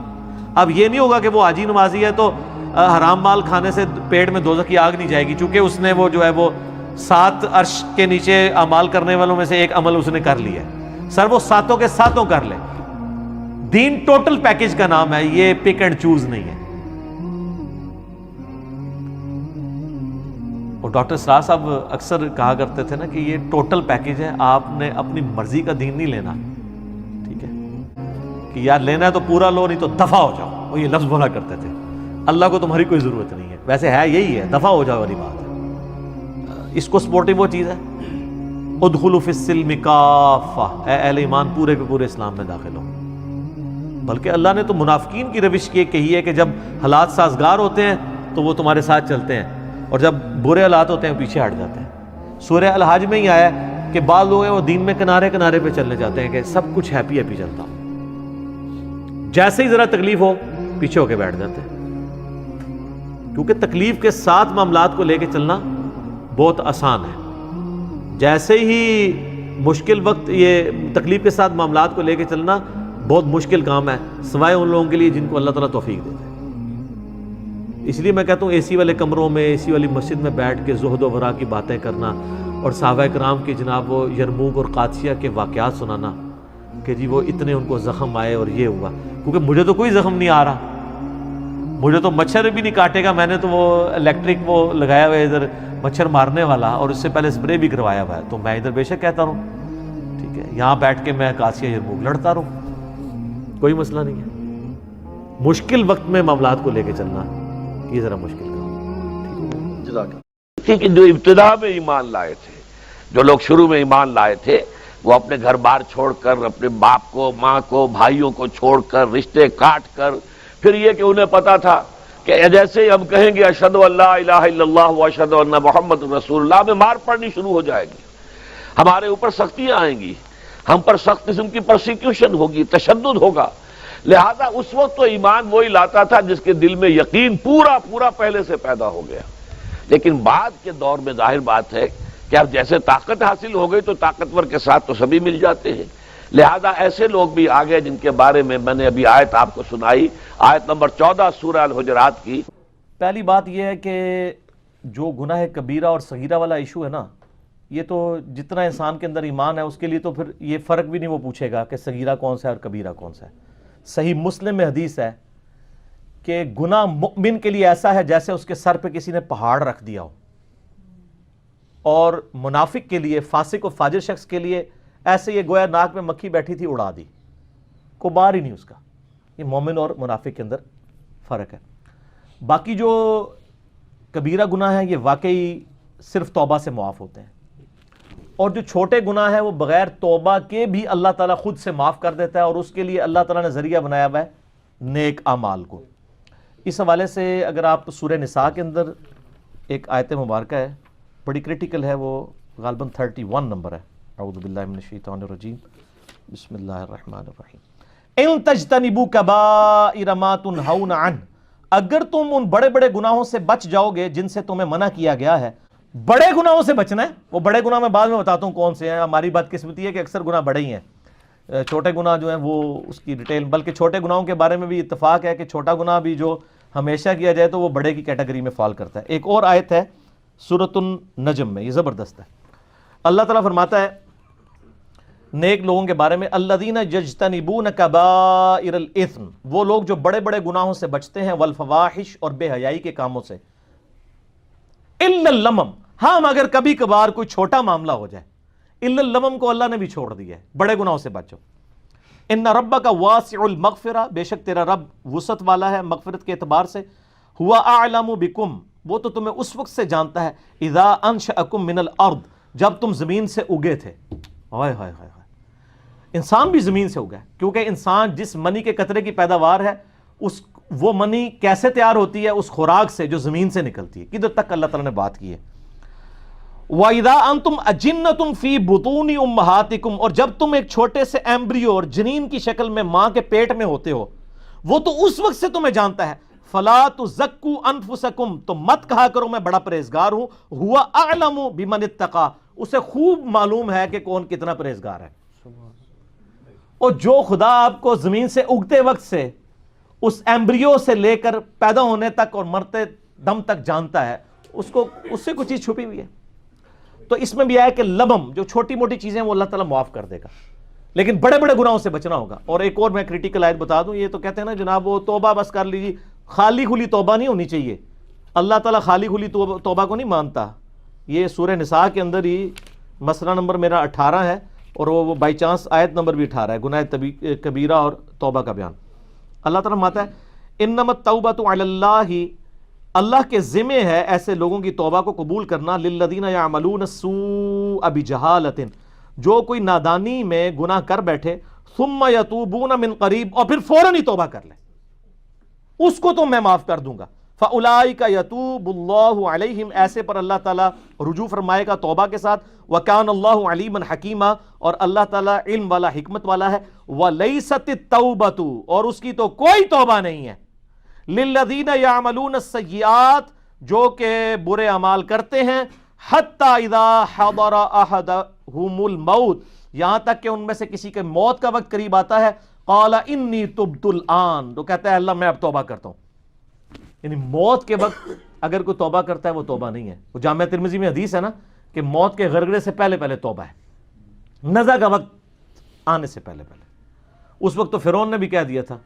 اب یہ نہیں ہوگا کہ وہ حاجی نمازی ہے تو حرام مال کھانے سے پیٹ میں دوزخ کی آگ نہیں جائے گی, چونکہ اس نے وہ جو ہے وہ 7 عرش کے نیچے اعمال کرنے والوں میں سے ایک عمل اس نے کر لیا ہے. سر وہ 7 کے 7 کر لے. دین ٹوٹل پیکج کا نام ہے, یہ پک اینڈ چوز نہیں ہے. اور ڈاکٹر اسرار صاحب اکثر کہا کرتے تھے نا کہ یہ ٹوٹل پیکج ہے, آپ نے اپنی مرضی کا دین نہیں لینا, ٹھیک ہے, کہ یار لینا ہے تو پورا لو نہیں تو دفع ہو جاؤ. وہ یہ لفظ بولا کرتے تھے, اللہ کو تمہاری کوئی ضرورت نہیں ہے. ویسے ہے یہی ہے, دفع ہو جاؤ والی بات ہے. اس کو سپورٹنگ وہ چیز ہے ادخلوا فی السلم کافہ, اے اہل ایمان پورے کے پورے اسلام میں داخل ہو. بلکہ اللہ نے تو منافقین کی روش یہ کہی ہے کہ جب حالات سازگار ہوتے ہیں تو وہ تمہارے ساتھ چلتے ہیں, اور جب برے حالات ہوتے ہیں پیچھے ہٹ جاتے ہیں. سورہ الحج میں ہی آیا ہے کہ بعض لوگ ہیں وہ دین میں کنارے کنارے پہ چلنے جاتے ہیں کہ سب کچھ ہیپی ہیپی چلتا ہوں, جیسے ہی ذرا تکلیف ہو پیچھے ہو کے بیٹھ جاتے ہیں. کیونکہ تکلیف کے ساتھ معاملات کو لے کے چلنا بہت آسان ہے. جیسے ہی مشکل وقت, یہ تکلیف کے ساتھ معاملات کو لے کے چلنا بہت مشکل کام ہے, سوائے ان لوگوں کے لیے جن کو اللہ تعالیٰ توفیق دیتا ہے. اس لیے میں کہتا ہوں اے سی والے کمروں میں, اے سی والی مسجد میں بیٹھ کے زہد و ورا کی باتیں کرنا اور صحابہ کرام کی جناب وہ یرموک اور قادسیہ کے واقعات سنانا کہ جی وہ اتنے ان کو زخم آئے اور یہ ہوا, کیونکہ مجھے تو کوئی زخم نہیں آ رہا, مجھے تو مچھر بھی نہیں کاٹے گا. میں نے تو وہ الیکٹرک وہ لگایا ہوا ہے ادھر مچھر مارنے والا, اور اس سے پہلے اسپرے بھی کروایا ہوا ہے, تو میں ادھر بے شک کہتا رہوں, ٹھیک ہے, یہاں بیٹھ کے میں قادسیہ یرموک لڑتا رہوں, کوئی مسئلہ نہیں ہے. مشکل وقت میں معاملات کو لے کے چلنا یہ ذرا مشکل کام. کہ جو ابتدا میں ایمان لائے تھے, جو لوگ شروع میں ایمان لائے تھے, وہ اپنے گھر بار چھوڑ کر, اپنے باپ کو, ماں کو, بھائیوں کو چھوڑ کر, رشتے کاٹ کر, پھر یہ کہ انہیں پتا تھا کہ جیسے ہی ہم کہیں گے اشہد ان لا الہ الا اللہ و اشہد ان محمد رسول اللہ, میں مار پڑنی شروع ہو جائے گی, ہمارے اوپر سختیاں آئیں گی, ہم پر سخت قسم کی پرسیکیوشن ہوگی, تشدد ہوگا. لہذا اس وقت تو ایمان وہی لاتا تھا جس کے دل میں یقین پورا پورا پہلے سے پیدا ہو گیا. لیکن بعد کے دور میں ظاہر بات ہے کہ اب جیسے طاقت حاصل ہو گئی تو طاقتور کے ساتھ تو سبھی مل جاتے ہیں. لہذا ایسے لوگ بھی آ گئے جن کے بارے میں میں نے ابھی آیت آپ کو سنائی, آیت نمبر 14 سورہ الحجرات کی. پہلی بات یہ ہے کہ جو گناہ کبیرہ اور صغیرہ والا ایشو ہے نا, یہ تو جتنا انسان کے اندر ایمان ہے اس کے لیے تو پھر یہ فرق بھی نہیں وہ پوچھے گا کہ صغیرہ کون سا ہے اور کبیرہ کون سا ہے. صحیح مسلم میں حدیث ہے کہ گناہ مؤمن کے لیے ایسا ہے جیسے اس کے سر پہ کسی نے پہاڑ رکھ دیا ہو, اور منافق کے لیے, فاسق و فاجر شخص کے لیے ایسے یہ گویا ناک میں مکھی بیٹھی تھی اڑا دی, کوئی بار ہی نہیں اس کا. یہ مومن اور منافق کے اندر فرق ہے. باقی جو کبیرہ گناہ ہیں یہ واقعی صرف توبہ سے معاف ہوتے ہیں, اور جو چھوٹے گناہ ہیں وہ بغیر توبہ کے بھی اللہ تعالیٰ خود سے معاف کر دیتا ہے, اور اس کے لیے اللہ تعالیٰ نے ذریعہ بنایا ہوا ہے نیک اعمال کو. اس حوالے سے اگر آپ سورہ نساء کے اندر ایک آیت مبارکہ ہے, بڑی کرٹیکل ہے, وہ غالباً 31 نمبر ہے. اعوذ باللہ من الشیطان الرجیم, بسم اللہ الرحمن الرحیم. ان تجتنبوا کبائر ما تنہون عنہ, اگر تم ان بڑے بڑے گناہوں سے بچ جاؤ گے جن سے تمہیں منع کیا گیا ہے. بڑے گناہوں سے بچنا ہے, وہ بڑے گناہ میں بعد میں بتاتا ہوں کون سے ہیں. ہماری بدقسمتی ہے کہ اکثر گناہ بڑے ہی ہیں, چھوٹے گناہ جو ہیں وہ اس کی ڈیٹیل, بلکہ چھوٹے گناہوں کے بارے میں بھی اتفاق ہے کہ چھوٹا گناہ بھی جو ہمیشہ کیا جائے تو وہ بڑے کی کیٹیگری میں فال کرتا ہے. ایک اور آیت ہے سورۃ النجم میں, یہ زبردست ہے. اللہ تعالیٰ فرماتا ہے نیک لوگوں کے بارے میں, الذین یجتنبون کبائر الاثم, وہ لوگ جو بڑے بڑے گناہوں سے بچتے ہیں, والفواحش, اور بے حیائی کے کاموں سے, الا اللمم, ہاں اگر کبھی کبھار کوئی چھوٹا معاملہ ہو جائے, الا اللمم کو اللہ نے بھی چھوڑ دیا ہے, بڑے گناہوں سے بچو. ان ربک واسع المغفرہ, بے شک تیرا رب وسعت والا ہے مغفرت کے اعتبار سے. ہوا اعلم بکم, وہ تو تمہیں اس وقت سے جانتا ہے اذا انشأکم من الارض، جب تم زمین سے اگے تھے. ہائے ہائے ہائے، انسان بھی زمین سے اگا ہے، کیونکہ انسان جس منی کے قطرے کی پیداوار ہے وہ منی کیسے تیار ہوتی ہے؟ اس خوراک سے جو زمین سے نکلتی ہے. کدھر تک اللہ تعالیٰ نے بات کی ہے. وَإِذَا أَنْتُمْ أَجِنَّةٌ فِي بُطُونِ أُمَّهَاتِكُمْ، اور جب تم ایک چھوٹے سے ایمبریو اور جنین کی شکل میں ماں کے پیٹ میں ہوتے ہو، وہ تو اس وقت سے تمہیں جانتا ہے. فَلَا تُزَكُّوا أَنفُسَكُمْ، تو مت کہا کرو میں بڑا پرہیزگار ہوں. هُوَ أَعْلَمُ بِمَنِ اتَّقَى، اسے خوب معلوم ہے کہ کون کتنا پرہیزگار ہے. اور جو خدا آپ کو زمین سے اگتے وقت سے اس ایمبریو سے لے کر پیدا ہونے تک اور مرتے دم تک جانتا ہے، اس سے کوئی چیز چھپی ہوئی ہے. تو اس میں بھی آیا کہ لبم، جو چھوٹی موٹی چیزیں وہ اللہ تعالیٰ معاف کر دے گا، لیکن بڑے بڑے گناہوں سے بچنا ہوگا. اور ایک اور میں کریٹیکل آیت بتا دوں، یہ تو کہتے ہیں نا جناب وہ توبہ بس کر لیجیے، خالی کھلی توبہ نہیں ہونی چاہیے. اللہ تعالیٰ خالی کھلی توبہ کو نہیں مانتا. یہ سورہ نساء کے اندر ہی مسئلہ نمبر میرا 18 ہے، اور وہ بائی چانس آیت نمبر بھی 18 ہے، گناہ کبیرہ اور توبہ کا بیان. اللہ تعالیٰ ماتا ہے انما التوبۃ علی اللہ، اللہ کے ذمہ ہے ایسے لوگوں کی توبہ کو قبول کرنا. للذین یعملون السوء بجہالۃ، جو کوئی نادانی میں گناہ کر بیٹھے، ثم یتوبون من قریب، اور پھر فوراً ہی توبہ کر لے، اس کو تو میں معاف کر دوں گا. فاولئک یتوب اللہ علیہم، ایسے پر اللہ تعالیٰ رجوع فرمائے گا توبہ کے ساتھ. وکان اللہ علیما حکیما، اور اللہ تعالیٰ علم والا حکمت والا ہے. ولیست التوبۃ، اور اس کی تو کوئی توبہ نہیں ہے. للذین یعملون السیئات، جو کہ برے اعمال کرتے ہیں. حتی اذا حضر احدہم الموت، یہاں تک کہ ان میں سے کسی کے موت کا وقت قریب آتا ہے. قال انی تبت الآن، تو کہتا ہے اللہ میں اب توبہ کرتا ہوں. یعنی موت کے وقت اگر کوئی توبہ کرتا ہے وہ توبہ نہیں ہے. وہ جامعہ ترمذی میں حدیث ہے نا کہ موت کے غرغرے سے پہلے پہلے توبہ ہے، نزع کا وقت آنے سے پہلے پہلے. اس وقت تو فرعون نے بھی کہہ دیا تھا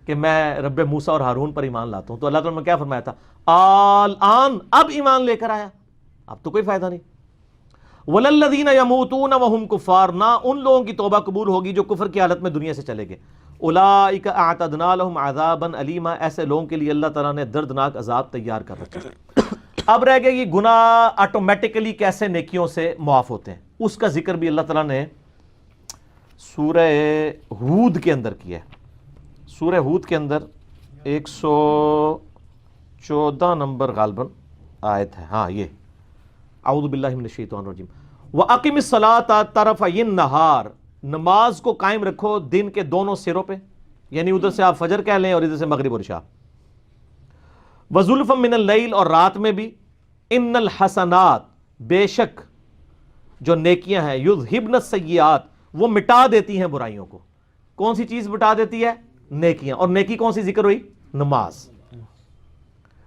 کہ میں رب موسیٰ اور ہارون پر ایمان لاتا ہوں، تو اللہ تعالیٰ نے کیا فرمایا تھا؟ الآن، اب ایمان لے کر آیا، اب تو کوئی فائدہ نہیں. وَلَلَّذِينَ يَمُوتُونَ وَهُمْ كُفَّارٌ، نہ ان لوگوں کی توبہ قبول ہوگی جو کفر کی حالت میں دنیا سے چلے گئے. اولئک اعتدنا لهم عذابا الیما، ایسے لوگوں کے لیے اللہ تعالیٰ نے دردناک عذاب تیار کر رکھا ہے. اب رہ گئے یہ گناہ آٹومیٹکلی کیسے نیکیوں سے معاف ہوتے ہیں، اس کا ذکر بھی اللہ تعالیٰ نے سورہ ہود کے اندر کیا ہے. سورہ ہود کے اندر 114 نمبر غالباً آیت ہے. ہاں یہ اعوذ باللہ من الشیطان الرجیم. وَأَقِمِ الصَّلَاةَ طَرَفَيِ النَّهَارِ، نماز کو قائم رکھو دن کے دونوں سروں پہ، یعنی ادھر سے آپ فجر کہہ لیں اور ادھر سے مغرب اور عشاء. وَزُلْفًا مِّنَ اللَّيْلِ، اور رات میں بھی. ان الحسنات، بے شک جو نیکیاں ہیں، یذہبن السیئات، وہ مٹا دیتی ہیں برائیوں کو. کون سی چیز مٹا دیتی ہے؟ نیکیاں. اور نیکی کون سی ذکر ہوئی؟ نماز.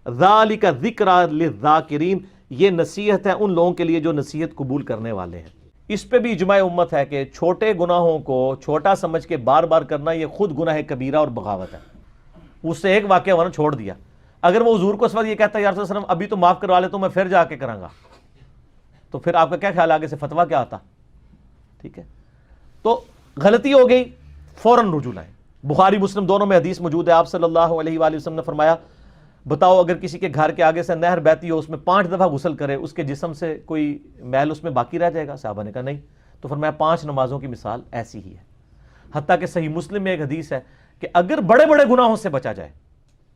ذالک ذکریٰ للذاکرین، یہ نصیحت ہے ان لوگوں کے لیے جو نصیحت قبول کرنے والے ہیں. اس پہ بھی اجماع امت ہے کہ چھوٹے گناہوں کو چھوٹا سمجھ کے بار بار کرنا یہ خود گناہ کبیرہ اور بغاوت ہے. اس سے ایک واقعہ ورنہ چھوڑ دیا. اگر وہ حضور کو اس وقت یہ کہتا ہے یا رسول اللہ علیہ وسلم ابھی تو معاف کروا لیتا ہوں، میں پھر جا کے کراں گا، تو پھر آپ کا کیا خیال آگے سے فتویٰ کیا آتا؟ ٹھیک ہے، تو غلطی ہو گئی، فوراً رجوع لائیں. بخاری مسلم دونوں میں حدیث موجود ہے. آپ صلی اللہ علیہ وآلہ وسلم نے فرمایا بتاؤ اگر کسی کے گھر کے آگے سے نہر بہتی ہو، اس میں 5 دفعہ غسل کرے، اس کے جسم سے کوئی میل اس میں باقی رہ جائے گا؟ صحابہ نے کہا نہیں. تو فرمایا 5 نمازوں کی مثال ایسی ہی ہے. حتیٰ کہ صحیح مسلم میں ایک حدیث ہے کہ اگر بڑے بڑے گناہوں سے بچا جائے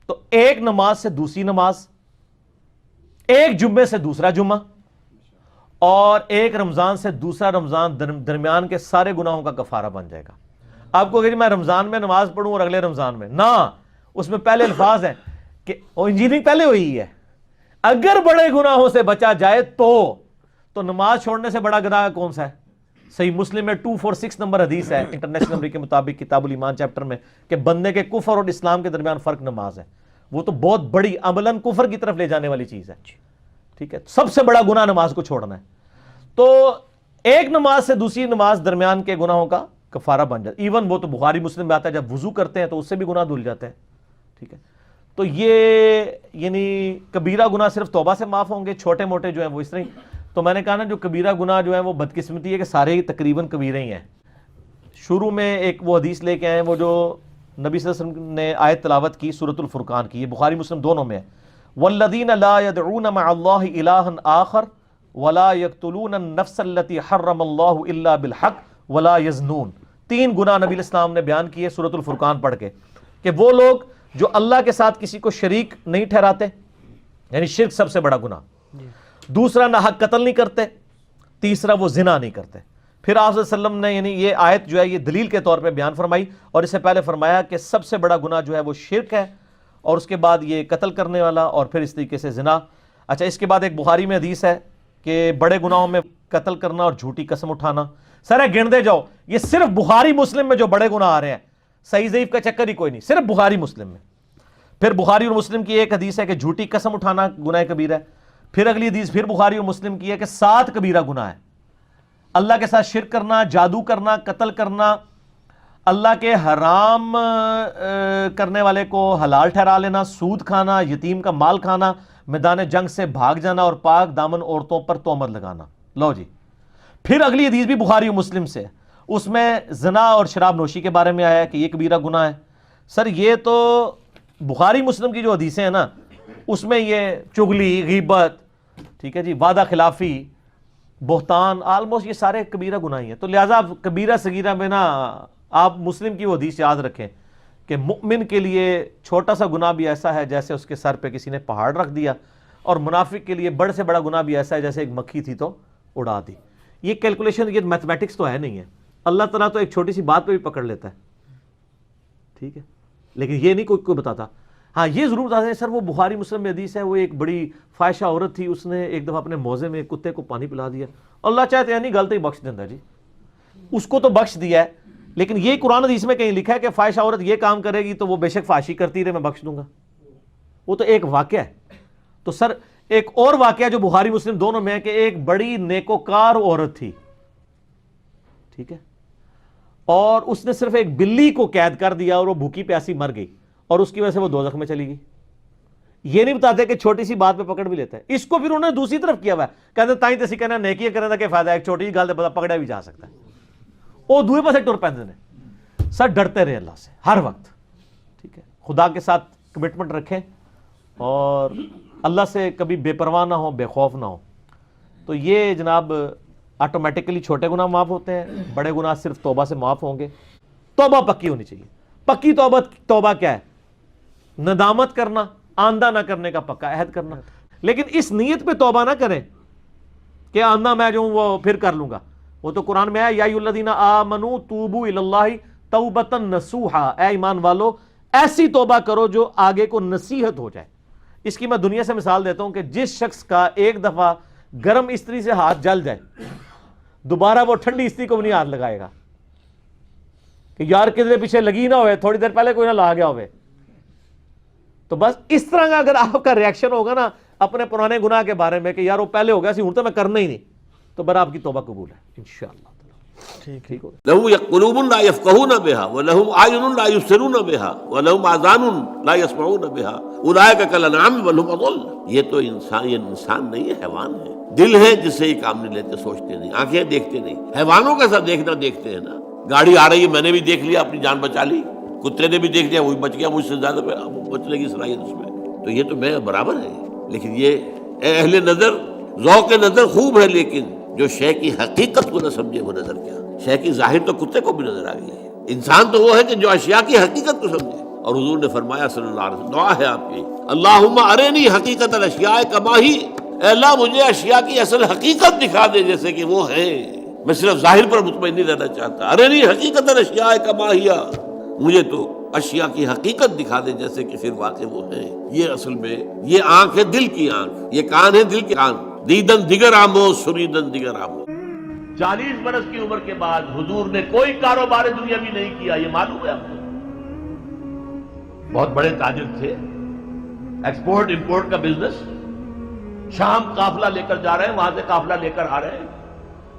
تو ایک نماز سے دوسری نماز، ایک جمعے سے دوسرا جمعہ، اور ایک رمضان سے دوسرا رمضان، درمیان کے سارے گناہوں کا کفارہ بن جائے گا. آپ کو کہ میں رمضان میں نماز پڑھوں اور اگلے رمضان میں نہ، اس میں پہلے الفاظ ہیں کہ انجینئرنگ پہلے ہوئی ہے. اگر بڑے گناہوں سے بچا جائے تو نماز چھوڑنے سے بڑا گناہ کون سا ہے؟ صحیح مسلم میں 246 نمبر حدیث ہے انٹرنیشنل نمبر کے مطابق کتاب الایمان چیپٹر میں کہ بندے کے کفر اور اسلام کے درمیان فرق نماز ہے. وہ تو بہت بڑی عملاً کفر کی طرف لے جانے والی چیز ہے. ٹھیک ہے، سب سے بڑا گناہ نماز کو چھوڑنا ہے. تو ایک نماز سے دوسری نماز درمیان کے گناہوں کا کفارہ بن جاتا ہے. ایون وہ تو بخاری مسلم میں آتا ہے جب وضو کرتے ہیں تو اس سے بھی گناہ دھل جاتے ہیں. ٹھیک ہے، تو یہ یعنی کبیرہ گناہ صرف توبہ سے معاف ہوں گے، چھوٹے موٹے جو ہیں وہ اس طرح. تو میں نے کہا نا جو کبیرہ گناہ جو ہیں وہ بدقسمتی ہے کہ سارے ہی تقریباً کبیرے ہی ہیں. شروع میں ایک وہ حدیث لے کے آئے وہ جو نبی صلی اللہ علیہ وسلم نے آیت تلاوت کی سورۃ الفرقان کی، یہ بخاری مسلم دونوں میں ہے. والذین لا يدعون مع اللہ الہا آخر ولا يقتلون النفس التي حرم اللہ الا بالحق ولا يزنون. 3 گناہ نبی الاسلام نے بیان کیے سورۃ الفرقان پڑھ کے کہ وہ لوگ جو اللہ کے ساتھ کسی کو شریک نہیں ٹھہراتے، یعنی شرک سب سے بڑا گناہ، دوسرا ناحق قتل نہیں کرتے، تیسرا وہ زنا نہیں کرتے. پھر آپ صلی اللہ علیہ وسلم نے یعنی یہ آیت جو ہے یہ دلیل کے طور پہ بیان فرمائی، اور اس سے پہلے فرمایا کہ سب سے بڑا گناہ جو ہے وہ شرک ہے، اور اس کے بعد یہ قتل کرنے والا، اور پھر اس طریقے سے زنا. اچھا، اس کے بعد ایک بخاری میں حدیث ہے کہ بڑے گناہوں میں قتل کرنا اور جھوٹی قسم اٹھانا. سر گن دے جاؤ، یہ صرف بخاری مسلم میں جو بڑے گناہ آ رہے ہیں، صحیح ضعیف کا چکر ہی کوئی نہیں، صرف بخاری مسلم میں. پھر بخاری اور مسلم کی ایک حدیث ہے کہ جھوٹی قسم اٹھانا گناہ کبیرہ ہے. پھر اگلی حدیث پھر بخاری اور مسلم کی ہے کہ 7 کبیرہ گناہ ہے. اللہ کے ساتھ شرک کرنا، جادو کرنا، قتل کرنا، اللہ کے حرام کرنے والے کو حلال ٹھہرا لینا، سود کھانا، یتیم کا مال کھانا، میدان جنگ سے بھاگ جانا، اور پاک دامن عورتوں پر تہمت لگانا. لو جی، پھر اگلی حدیث بھی بخاری اور مسلم سے، اس میں زنا اور شراب نوشی کے بارے میں آیا ہے کہ یہ کبیرہ گناہ ہے. سر یہ تو بخاری مسلم کی جو حدیثیں ہیں نا، اس میں یہ چغلی، غیبت، ٹھیک ہے جی، وعدہ خلافی، بہتان، آلموسٹ یہ سارے کبیرہ گناہ ہیں. تو لہٰذا کبیرہ صغیرہ میں نا آپ مسلم کی وہ حدیث یاد رکھیں کہ مؤمن کے لیے چھوٹا سا گناہ بھی ایسا ہے جیسے اس کے سر پہ کسی نے پہاڑ رکھ دیا، اور منافق کے لیے بڑے سے بڑا گناہ بھی ایسا ہے جیسے ایک مکھی تھی تو اڑا دی. یہ کیلکولیشن، یہ میتھمیٹکس تو ہے نہیں ہے. اللہ تعالیٰ تو ایک چھوٹی سی بات پہ بھی پکڑ لیتا ہے، ٹھیک ہے، لیکن یہ نہیں کوئی بتاتا. ہاں یہ ضرور بتاتے ہیں سر وہ بخاری مسلم میں حدیث ہے، وہ ایک بڑی فاحشہ عورت تھی، اس نے ایک دفعہ اپنے موزے میں کتے کو پانی پلا دیا. اللہ چاہتے ہیں نہیں غلطی بخش دیتا جی، اس کو تو بخش دیا ہے، لیکن یہ قرآن حدیث میں کہیں لکھا ہے کہ فاحشہ عورت یہ کام کرے گی تو وہ بے شک فحاشی کرتی رہے میں بخش دوں گا. وہ تو ایک واقعہ ہے. تو سر ایک اور واقعہ جو بخاری مسلم دونوں میں ہے کہ ایک بڑی نیکوکار عورت تھی، ٹھیک ہے، اور اس نے صرف ایک بلی کو قید کر دیا اور وہ بھوکی پیاسی مر گئی، اور اس کی وجہ سے وہ دوزخ میں چلی گئی. یہ نہیں بتاتے کہ چھوٹی سی بات پہ پکڑ بھی لیتا ہے. اس کو پھر انہوں نے دوسری طرف کیا ہوا ہے، کہتے تائیں تسی کہنا نیکی کرنے دا کیا فائدہ ہے، ایک چھوٹی سی گل تے پکڑا بھی جا سکتا ہے. وہ دوسرے پاسے ٹر پیندے نے. سر ڈرتے رہے اللہ سے ہر وقت، ٹھیک ہے، خدا کے ساتھ کمٹمنٹ رکھیں اور اللہ سے کبھی بے پرواہ نہ ہو، بے خوف نہ ہو. تو یہ جناب آٹومیٹکلی چھوٹے گناہ معاف ہوتے ہیں، بڑے گناہ صرف توبہ سے معاف ہوں گے. توبہ پکی ہونی چاہیے. پکی توبہ کیا ہے؟ ندامت کرنا، آندہ نہ کرنے کا پکا عہد کرنا. لیکن اس نیت پہ توبہ نہ کریں کہ آندہ میں جو ہوں وہ پھر کر لوں گا. وہ تو قرآن میں ہے یا ایھا الذین آمنوا توبوا الی اللہ توبۃ نصوحا، اے ایمان والو ایسی توبہ کرو جو آگے کو نصیحت ہو جائے. اس کی میں دنیا سے مثال دیتا ہوں کہ جس شخص کا ایک دفعہ گرم استری سے ہاتھ جل جائے، دوبارہ وہ ٹھنڈی استری کو بھی نہیں ہاتھ لگائے گا کہ یار کدھر پیچھے لگی نہ ہوئے، تھوڑی دیر پہلے کوئی نہ لا گیا ہوئے. تو بس اس طرح کا اگر آپ کا ریاکشن ہوگا نا اپنے پرانے گناہ کے بارے میں کہ یار وہ پہلے ہو گیا سی ہوں تو میں کرنا ہی نہیں، تو بر آپ کی توبہ قبول ہے انشاءاللہ. ٹھیک ہو. لهم قلوب لا يفقهون بها ولهم اعين لا يبصرون بها ولهم آذان لا يسمعون بها اولئك كالانعام بل هم اضل. یہ تو انسان نہیں ہے، حیوان ہے. دل ہے جس سے یہ کام نہیں لیتے، سوچتے نہیں، آنکھیں دیکھتے نہیں. حیوانوں کا سب دیکھنا دیکھتے ہیں نا. گاڑی آ رہی ہے، میں نے بھی دیکھ لیا، اپنی جان بچا لی. کتے نے بھی دیکھ لیا، وہ بچ گیا، مجھ سے زیادہ بچنے کی صلاحیت اس میں. تو یہ تو میں برابر ہے. لیکن یہ اہل نظر ذوق نظر خوب ہے، لیکن جو شے کی حقیقت کو نہ سمجھے وہ نظر کیا. شے کی ظاہر تو کتے کو بھی نظر آ گئی ہے. انسان تو وہ ہے کہ جو اشیاء کی حقیقت کو سمجھے. اور حضور نے فرمایا صلی اللہ علیہ وسلم، دعا ہے آپ کی، اللہم ارنی حقیقت الاشیاء کما ہی، اے اللہ مجھے اشیاء کی اصل حقیقت دکھا دے جیسے کہ وہ ہے. میں صرف ظاہر پر مطمئن نہیں رہنا چاہتا. ارنی حقیقت الاشیاء کما ہی، مجھے تو اشیاء کی حقیقت دکھا دے جیسے کہ پھر واقع وہ ہے. یہ اصل میں یہ آنکھ ہے دل کی آنکھ، یہ کان ہے دل کے کان. دیدن دیگر آمو سنیدن دیگر آمو. 40 برس کی عمر کے بعد حضور نے کوئی کاروبار دنیاوی نہیں کیا. یہ معلوم ہے آپ کو. بہت بڑے تاجر تھے، ایکسپورٹ امپورٹ کا بزنس. شام قافلہ لے کر جا رہے ہیں، وہاں سے قافلہ لے کر آ رہے ہیں.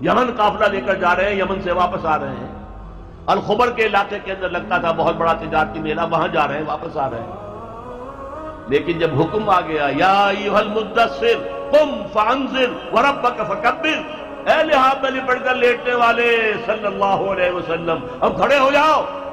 یمن قافلہ لے کر جا رہے ہیں، یمن سے واپس آ رہے ہیں. الخبر کے علاقے کے اندر لگتا تھا بہت بڑا تجارتی میلہ، وہاں جا رہے ہیں، واپس آ رہے ہیں. لیکن جب حکم آ گیا یا ایھا المدثر قم فانذر وربک فکبر، اے لحاف میں لپٹ کر لیٹنے والے صلی اللہ علیہ وسلم اب کھڑے ہو جاؤ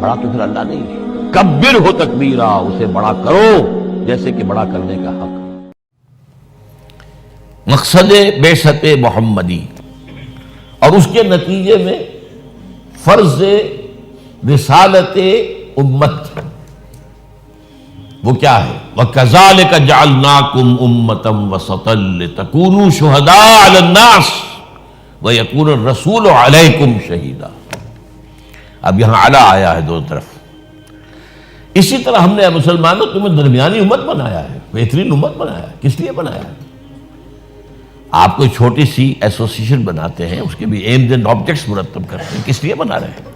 بڑا تو پھر اللہ نہیں ہے. کبر ہو تکبیرا، اسے بڑا کرو جیسے کہ بڑا کرنے کا حق. مقصد بعثت محمدی اور اس کے نتیجے میں فرض رسالت امت وہ کیا ہے؟ وَكَذَلِكَ جَعَلْنَاكُمْ أُمَّةً وَسَطًا لِتَكُونُوا شُهَدَاءَ عَلَى النَّاسِ وَيَكُونَ الرَّسُولُ عَلَيْكُمْ شَهِيدًا. اب یہاں علی آیا ہے دونوں طرف. اسی طرح ہم نے مسلمانوں تمہیں درمیانی امت بنایا ہے، بہترین امت بنایا ہے. کس لیے بنایا ہے؟ آپ کوئی چھوٹی سی ایسوسیشن بناتے ہیں، اس کے بھی ایمز اینڈ آبجیکٹس مرتب کرتے ہیں. کس لیے بنا رہے ہیں؟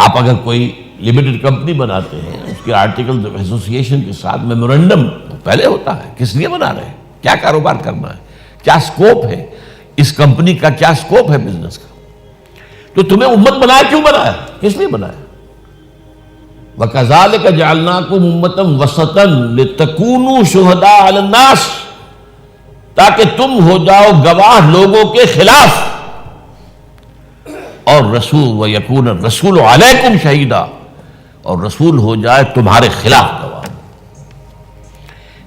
آپ اگر کوئی لمیٹڈ کمپنی بناتے ہیں، اس کے آرٹیکل ایسوسیشن کے ساتھ میمورنڈم پہلے ہوتا ہے. کس لیے بنا رہے ہیں؟ کیا کاروبار کرنا ہے؟ کیا سکوپ ہے اس کمپنی کا؟ کیا سکوپ ہے بزنس کا؟ تو تمہیں امت بنایا کیوں بنایا؟ کس لیے بنایا؟ وَكَذَلِكَ جَعَلْنَاكُمْ أُمَّةً وَسَطًا لِتَكُونُوا شُهَدَاءَ عَلَى النَّاسِ، تاکہ تم ہو جاؤ گواہ لوگوں کے خلاف، اور رسول وَيَكُونَ الرَّسُولُ عَلَيْكُمْ شَهِيدًا، اور رسول ہو جائے تمہارے خلاف گواہ.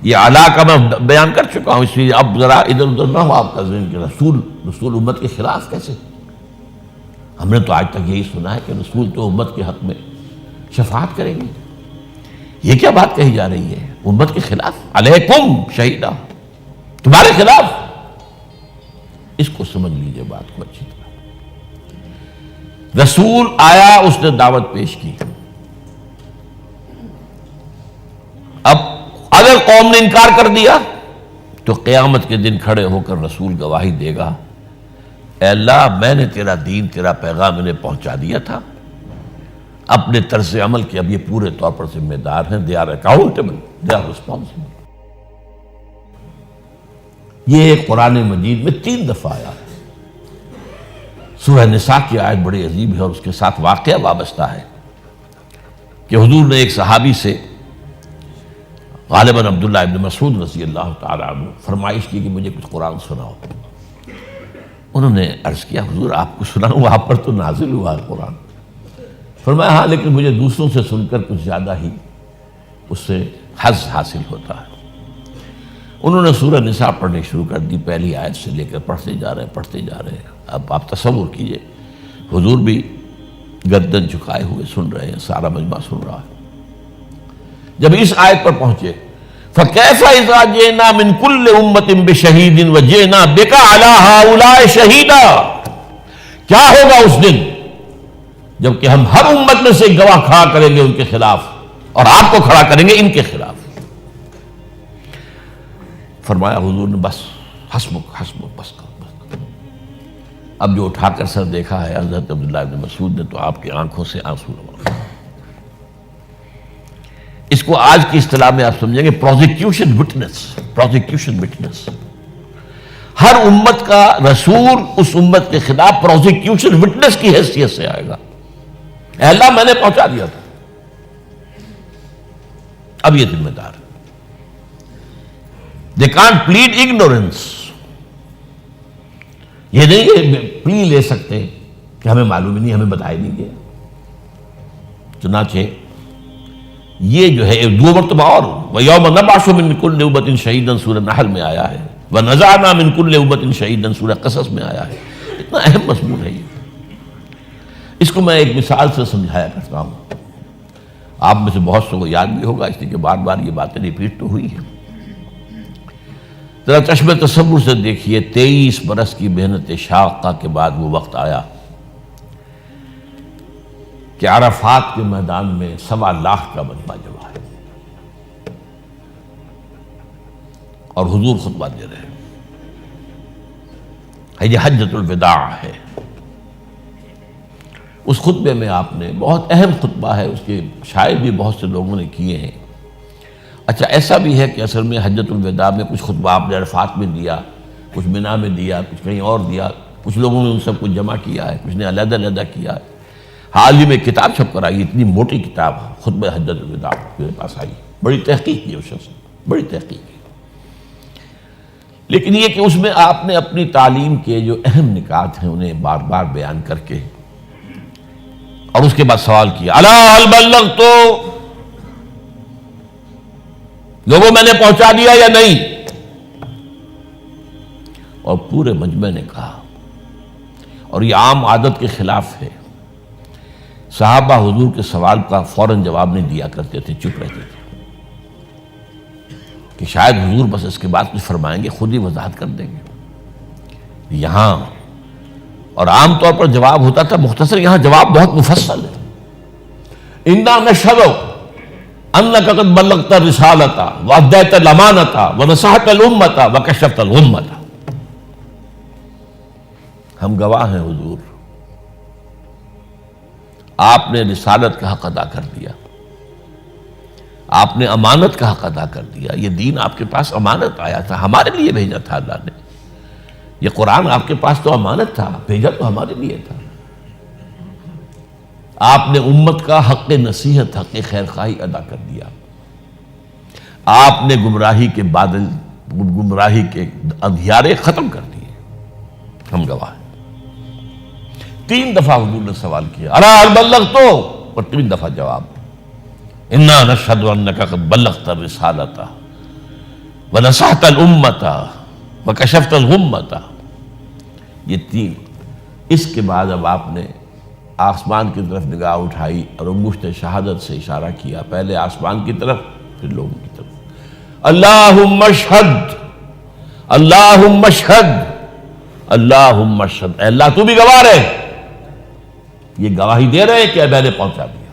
یہ اعلیٰ کا میں بیان کر چکا ہوں، اس لیے اب ذرا ادھر ادھر نہ ہو آپ کا ذہن کہ رسول امت کے خلاف کیسے؟ ہم نے تو آج تک یہی سنا ہے کہ رسول تو امت کے حق میں شفاعت کریں گے. یہ کیا بات کہی جا رہی ہے؟ امت کے خلاف، علیکم شہیدہ، تمہارے خلاف. اس کو سمجھ لیجئے بات کو اچھی طرح. رسول آیا، اس نے دعوت پیش کی. اب اگر قوم نے انکار کر دیا تو قیامت کے دن کھڑے ہو کر رسول گواہی دے گا، اے اللہ میں نے تیرا دین، تیرا پیغام انہیں پہنچا دیا تھا. اپنے طرز عمل کے اب یہ پورے طور پر ذمہ دار ہیں. They are accountable, they are responsible. یہ قرآن مجید میں 3 دفعہ آیا ہے. سورہ نساء کی آیت بڑی عجیب ہے اور اس کے ساتھ واقعہ وابستہ ہے کہ حضور نے ایک صحابی سے، غالباً عبداللہ ابن مسعود رضی اللہ تعالیٰ عنہ، فرمائش کی کہ مجھے کچھ قرآن سناؤ. انہوں نے عرض کیا حضور آپ کو سناؤں؟ آپ پر تو نازل ہوا ہے قرآن. فرمایا ہاں، لیکن مجھے دوسروں سے سن کر کچھ زیادہ ہی اس سے حظ حاصل ہوتا ہے. انہوں نے سورہ نساء پڑھنے شروع کر دی، پہلی آیت سے لے کر پڑھتے جا رہے ہیں. اب آپ تصور کیجئے حضور بھی گردن جھکائے ہوئے سن رہے ہیں، سارا مجمع سن رہا ہے. جب اس آیت پر پہنچے فَكَيْفَ إِذَا جِئْنَا مِنْ كُلِّ أُمَّةٍ بِشَهِيدٍ وَجِئْنَا بِكَ عَلَى هَؤُلَاءِ شَهِيدًا، کیا ہوگا اس دن جب کہ ہم ہر امت میں سے گواہ کھڑا کریں گے ان کے خلاف، اور آپ کو کھڑا کریں گے ان کے خلاف. فرمایا حضور نے بس حسبک بس کر. اب جو اٹھا کر سر دیکھا ہے حضرت عبداللہ ابن مسعود نے تو آپ کی آنکھوں سے آنسو روا. اس کو آج کی اصطلاح میں آپ سمجھیں گے پروزیکیوشن وٹنس. ہر امت کا رسول اس امت کے خلاف پروزیکیوشن وٹنس کی حیثیت سے آئے گا. اے اللہ میں نے پہنچا دیا تھا، اب یہ ذمہ دار. They can't plead ignorance. یہ نہیں پلی لے سکتے کہ ہمیں معلوم ہی نہیں، ہمیں بتایا نہیں گیا. چنانچہ یہ جو ہے 2 مرتبہ اور وَيَوْمَ نَبْعَثُ مِن كُلِّ أُمَّةٍ شَهِيدًا سورہ نحل میں آیا ہے، وَنَزَعْنَا مِن كُلِّ أُمَّةٍ شَهِيدًا سورہ قصص میں آیا ہے. اتنا اہم مضمون ہے یہ. اس کو میں ایک مثال سے سمجھایا کرتا ہوں، آپ میں سے بہت سے کو یاد بھی ہوگا اس لیے کہ بار بار یہ باتیں ریپیٹ تو ہوئی ہیں. ذرا چشم تصور سے دیکھیے 23 برس کی محنت شاقہ کے بعد وہ وقت آیا کہ عرفات کے میدان میں 1.25 لاکھ کا مجمع جمع ہے اور حضور خطبہ دے رہے ہیں. یہ حجۃ الوداع ہے. اس خطبے میں آپ نے بہت اہم خطبہ ہے، اس کے شاعر بھی بہت سے لوگوں نے کیے ہیں. اچھا ایسا بھی ہے کہ اصل میں حجۃ الوداع میں کچھ خطبہ آپ نے عرفات میں دیا، کچھ منی میں دیا، کچھ کہیں اور دیا، کچھ لوگوں نے ان سب کو جمع کیا ہے، کچھ نے علیحدہ علیحدہ کیا ہے. حال ہی میں کتاب چھپ کر آئی، اتنی موٹی کتاب خطبہ حجۃ الوداع میرے پاس آئی. بڑی تحقیق کی اس شخص نے، بڑی تحقیق کی. لیکن یہ کہ اس میں آپ نے اپنی تعلیم کے جو اہم نکات ہیں انہیں بار بار بیان کر کے اور اس کے بعد سوال کیا الا هل بلغت، لوگوں میں نے پہنچا دیا یا نہیں؟ اور پورے مجمع نے کہا، اور یہ عام عادت کے خلاف ہے، صحابہ حضور کے سوال کا فوراً جواب نہیں دیا کرتے تھے، چپ رہتے تھے کہ شاید حضور بس اس کے بعد کچھ فرمائیں گے، خود ہی وضاحت کر دیں گے۔ یہاں اور عام طور پر جواب ہوتا تھا مختصر، یہاں جواب بہت مفصل ہے۔ انا نشهد انک قد بلغت الرسالۃ وادیت الامانۃ ونصحت الامۃ وکشفت الغمۃ، ہم گواہ ہیں حضور، آپ نے رسالت کا حق ادا کر دیا، آپ نے امانت کا حق ادا کر دیا، یہ دین آپ کے پاس امانت آیا تھا، ہمارے لیے بھیجا تھا اللہ نے، یہ قرآن آپ کے پاس تو امانت تھا، بھیجا تو ہمارے لیے تھا، آپ نے امت کا حق نصیحت، حق خیر خواہی ادا کر دیا، آپ نے گمراہی کے بادل، گمراہی کے اندھیارے ختم کر دیے، ہم گواہ ہیں۔ 3 دفعہ حضور نے سوال کیا الا هل بلغت، اور 3 دفعہ جواب انا نشهد انک قد بلغت الرسالۃ ونصحت الامۃ وکشفت الغمۃ، یہ 3۔ اس کے بعد اب آپ نے آسمان کی طرف نگاہ اٹھائی اور انگشت شہادت سے اشارہ کیا، پہلے آسمان کی طرف پھر لوگوں کی طرف، اللہم اشہد اللہم اشہد اللہم اشہد، اے اللہ تو بھی گواہ رہے، یہ گواہی دے رہے کہ میں نے پہنچا دیا۔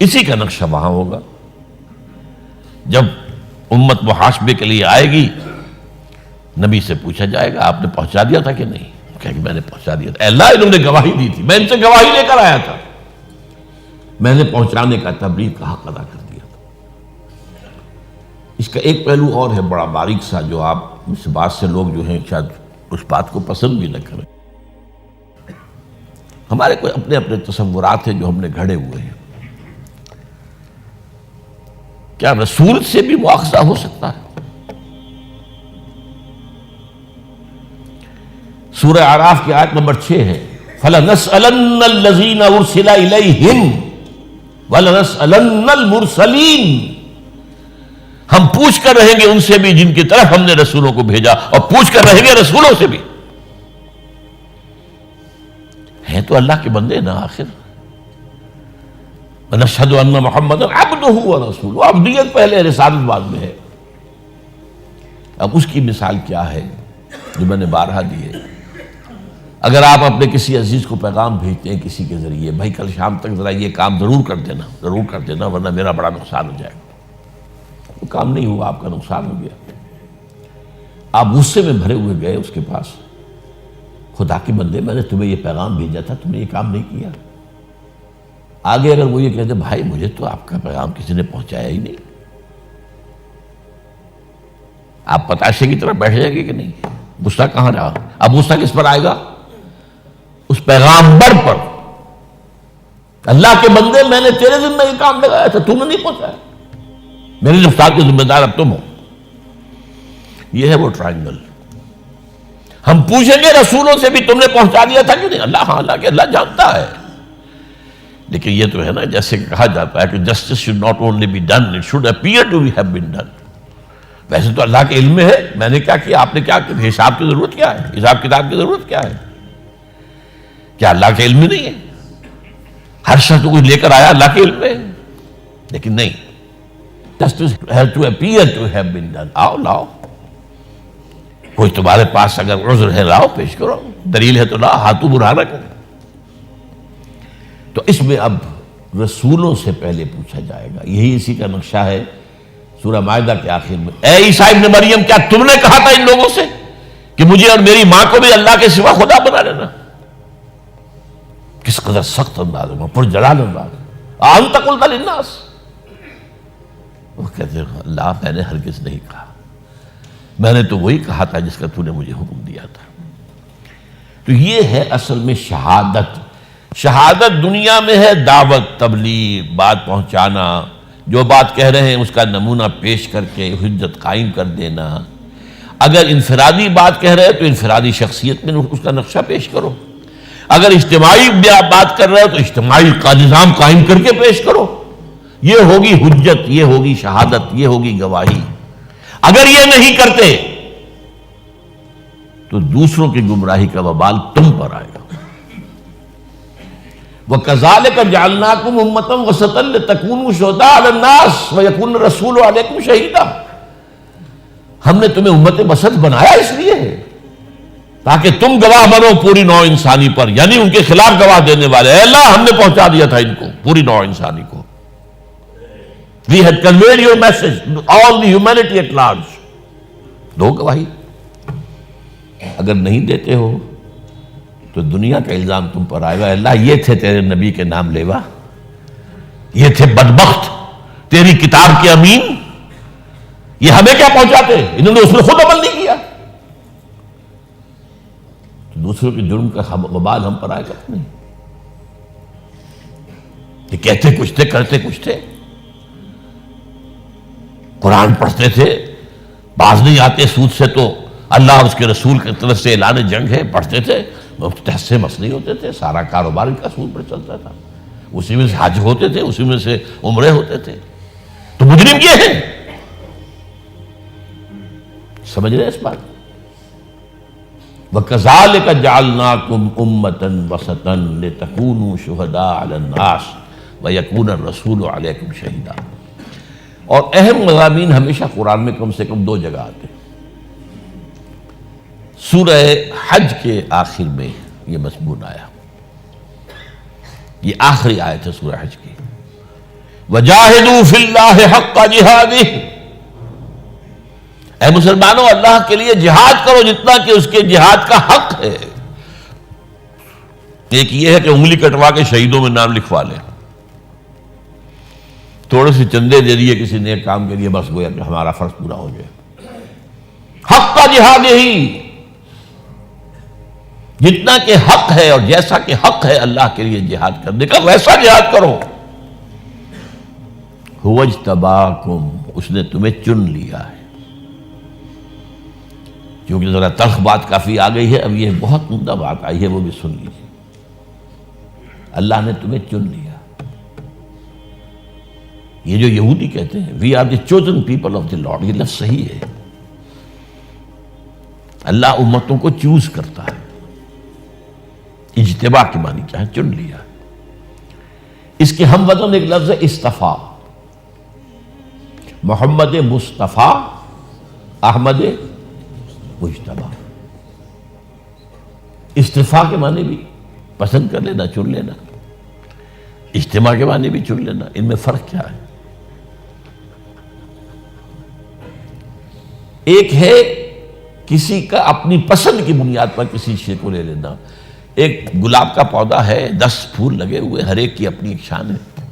اسی کا نقشہ وہاں ہوگا جب امت محاسبے کے لیے آئے گی، نبی سے پوچھا جائے گا آپ نے پہنچا دیا تھا کہ نہیں؟ کہ میں نے پہنچا دیا تھا، اے اللہ انہوں نے گواہی دی تھی، میں ان سے گواہی لے کر آیا تھا، میں نے پہنچانے کا، تبلیغ کا حق ادا کر دیا تھا۔ اس کا ایک پہلو اور ہے بڑا باریک سا، جو آپ اس بات سے لوگ جو ہیں شاید اس بات کو پسند بھی نہ کریں، ہمارے کوئی اپنے اپنے تصورات ہیں جو ہم نے گھڑے ہوئے ہیں۔ کیا رسول سے بھی مواخذہ ہو سکتا ہے؟ سورہ اعراف کی آیت نمبر 6 ہے فَلَنَسْأَلَنَّ الَّذِينَ أُرْسِلَ إِلَيْهِمْ وَلَنَسْأَلَنَّ الْمُرْسَلِينَ، ہم پوچھ کر رہیں گے ان سے بھی جن کی طرف ہم نے رسولوں کو بھیجا، اور پوچھ کر رہیں گے رسولوں سے بھی، ہیں تو اللہ کے بندے نا آخر۔ وَنَشْهَدُ أَنَّ مُحَمَّدًا عَبْدُهُ وَرَسُولُهُ، عبدیت پہلے رسالت بعد میں ہے۔ اب اس کی مثال کیا ہے جو میں نے بارہا دی ہے، اگر آپ اپنے کسی عزیز کو پیغام بھیجتے ہیں کسی کے ذریعے، بھائی کل شام تک ذرا یہ کام ضرور کر دینا، ضرور کر دینا ورنہ میرا بڑا نقصان ہو جائے گا، وہ کام نہیں ہوا، آپ کا نقصان ہو گیا، آپ غصے میں بھرے ہوئے گئے اس کے پاس، خدا کے بندے میں نے تمہیں یہ پیغام بھیجا تھا، تم نے یہ کام نہیں کیا۔ آگے اگر وہ یہ کہتے بھائی مجھے تو آپ کا پیغام کسی نے پہنچایا ہی نہیں، آپ پتاشے کی طرف بیٹھ جائیں گے کہ نہیں؟ غصہ کہاں رہا؟ اب غصہ کس پر آئے گا؟ اس پیغامبر پر، اللہ کے بندے میں نے تیرے ذمہ یہ کام لگایا تھا، تم نے نہیں پہنچایا، میرے نقصان کے ذمہ دار اب تم ہو۔ یہ ہے وہ ٹرائنگل۔ ہم پوچھیں گے رسولوں سے بھی تم نے پہنچا دیا تھا کہ نہیں؟ اللہ ہاں، اللہ کہ اللہ جانتا ہے، لیکن یہ تو ہے نا جیسے کہا جاتا ہے کہ justice should not only be done, it should appear to have been done۔ ویسے تو اللہ کے علم میں ہے میں نے کیا کیا، آپ نے کیا کیا، حساب کی ضرورت کیا ہے، حساب کتاب کی ضرورت کیا ہے؟ کیا اللہ کے علم میں نہیں ہے؟ ہر شخص کو لے کر آیا اللہ کے علم میں، لیکن نہیں، justice has to appear to have been done۔ آؤ لاؤ، کوئی تمہارے پاس اگر عذر ہے لاؤ، پیش کرو، دلیل ہے تو لاؤ، ہاتھوں برہانہ کرو۔ تو اس میں اب رسولوں سے پہلے پوچھا جائے گا، یہی اسی کا نقشہ ہے سورہ مائدہ کے آخر میں، اے عیسیٰ ابن مریم کیا تم نے کہا تھا ان لوگوں سے کہ مجھے اور میری ماں کو بھی اللہ کے سوا خدا بنا لینا؟ کس قدر سخت انداز میں، پر جلال انداز، انت قلت للناس، وہ کہتے ہیں اللہ میں نے ہرگز نہیں کہا، میں نے تو وہی کہا تھا جس کا تو نے مجھے حکم دیا تھا۔ تو یہ ہے اصل میں شہادت۔ شہادت دنیا میں ہے دعوت، تبلیغ، بات پہنچانا، جو بات کہہ رہے ہیں اس کا نمونہ پیش کر کے حجت قائم کر دینا۔ اگر انفرادی بات کہہ رہے ہیں تو انفرادی شخصیت میں اس کا نقشہ پیش کرو، اگر اجتماعی بھی آپ بات کر رہے ہو تو اجتماعی کا نظام قائم کر کے پیش کرو، یہ ہوگی حجت، یہ ہوگی شہادت، یہ ہوگی گواہی۔ اگر یہ نہیں کرتے تو دوسروں کی گمراہی کا وبال تم پر آئے گا۔ وَكَذَلِكَ جَعَلْنَاكُمْ أُمَّةً وَسَطًا لِتَكُونُوا شُهَدَاءَ عَلَى النَّاسِ وَيَكُونَ الرَّسُولُ عَلَيْكُمْ شَهِيدًا، ہم نے تمہیں امت وسط بنایا اس لیے ہے تاکہ تم گواہ بنو پوری نوع انسانی پر، یعنی ان کے خلاف گواہ دینے والے۔ اے اللہ ہم نے پہنچا دیا تھا ان کو، پوری نوع انسانی کو۔ We had conveyed your message to all the humanity at large۔ دو گواہی، اگر نہیں دیتے ہو تو دنیا کا الزام تم پر آئے گا، اللہ یہ تھے تیرے نبی کے نام لیوا، یہ تھے بدبخت تیری کتاب کے امین، یہ ہمیں کیا پہنچاتے، انہوں نے اس میں خود عمل نہیں کیا۔ تو دوسروں کے جرم کا وبال ہم پر آئے گا نہیں۔ یہ کہتے کچھ تھے، کرتے کچھ تھے، قرآن پڑھتے تھے، باز نہیں آتے سود سے تو اللہ اور اس کے رسول کی طرف سے اعلان جنگ ہے، پڑھتے تھے، تحت سے مسئلے ہوتے تھے، سارا کاروبار ان کا سود پر چلتا تھا، اسی میں سے حج ہوتے تھے، اسی میں سے عمرے ہوتے تھے، تو مجرم یہ ہیں۔ سمجھ رہے اس بات؟ وَكَذَلِكَ جَعَلْنَاكُمْ أُمَّةً وَسَطًا لِتَكُونُوا شُهَدَاءَ عَلَى النَّاسِ وَيَكُونَ الرَّسُولُ عَلَيْكُمْ شَهِيدًا۔ اور اہم مضامین ہمیشہ قرآن میں کم سے کم دو جگہ آتے ہیں۔ سورہ حج کے آخر میں یہ مضمون آیا، یہ آخری آیت ہے سورہ حج کی، وَجَاهِدُوا فِي اللَّهِ حَقَّ جِهَادِهِ۔ اے مسلمانوں اللہ کے لیے جہاد کرو جتنا کہ اس کے جہاد کا حق ہے۔ ایک یہ ہے کہ انگلی کٹوا کے شہیدوں میں نام لکھوا لیں، تھوڑے سے چندے دے دیے کسی نیک کام کے لیے، بس گویا کہ ہمارا فرض پورا ہو جائے۔ حق کا جہاد یہی، جتنا کہ حق ہے اور جیسا کہ حق ہے اللہ کے لیے جہاد کرنے کا ویسا جہاد کرو۔ هو اجتباکم، اس نے تمہیں چن لیا ہے۔ کیونکہ ذرا تلخ بات کافی آ گئی ہے، اب یہ بہت عمدہ بات آئی ہے، وہ بھی سن لیجیے۔ اللہ نے تمہیں چن لیا۔ یہ جو یہودی کہتے ہیں we are the chosen people of the Lord, یہ لفظ صحیح ہے۔ اللہ امتوں کو چوز کرتا ہے، اجتباع کے معنی کیا ہے؟ چن لیا۔ اس کے ہم وزن ایک لفظ ہے استفا، محمد مصطفیٰ، احمد مجتبیٰ۔ استفا کے معنی بھی پسند کر لینا، چن لینا، اجتماع کے معنی بھی چن لینا، ان میں فرق کیا ہے؟ ایک ہے کسی کا اپنی پسند کی بنیاد پر کسی شے کو لے لینا۔ ایک گلاب کا پودا ہے، 10 پھول لگے ہوئے، ہر ایک کی اپنی ایک شان ہے،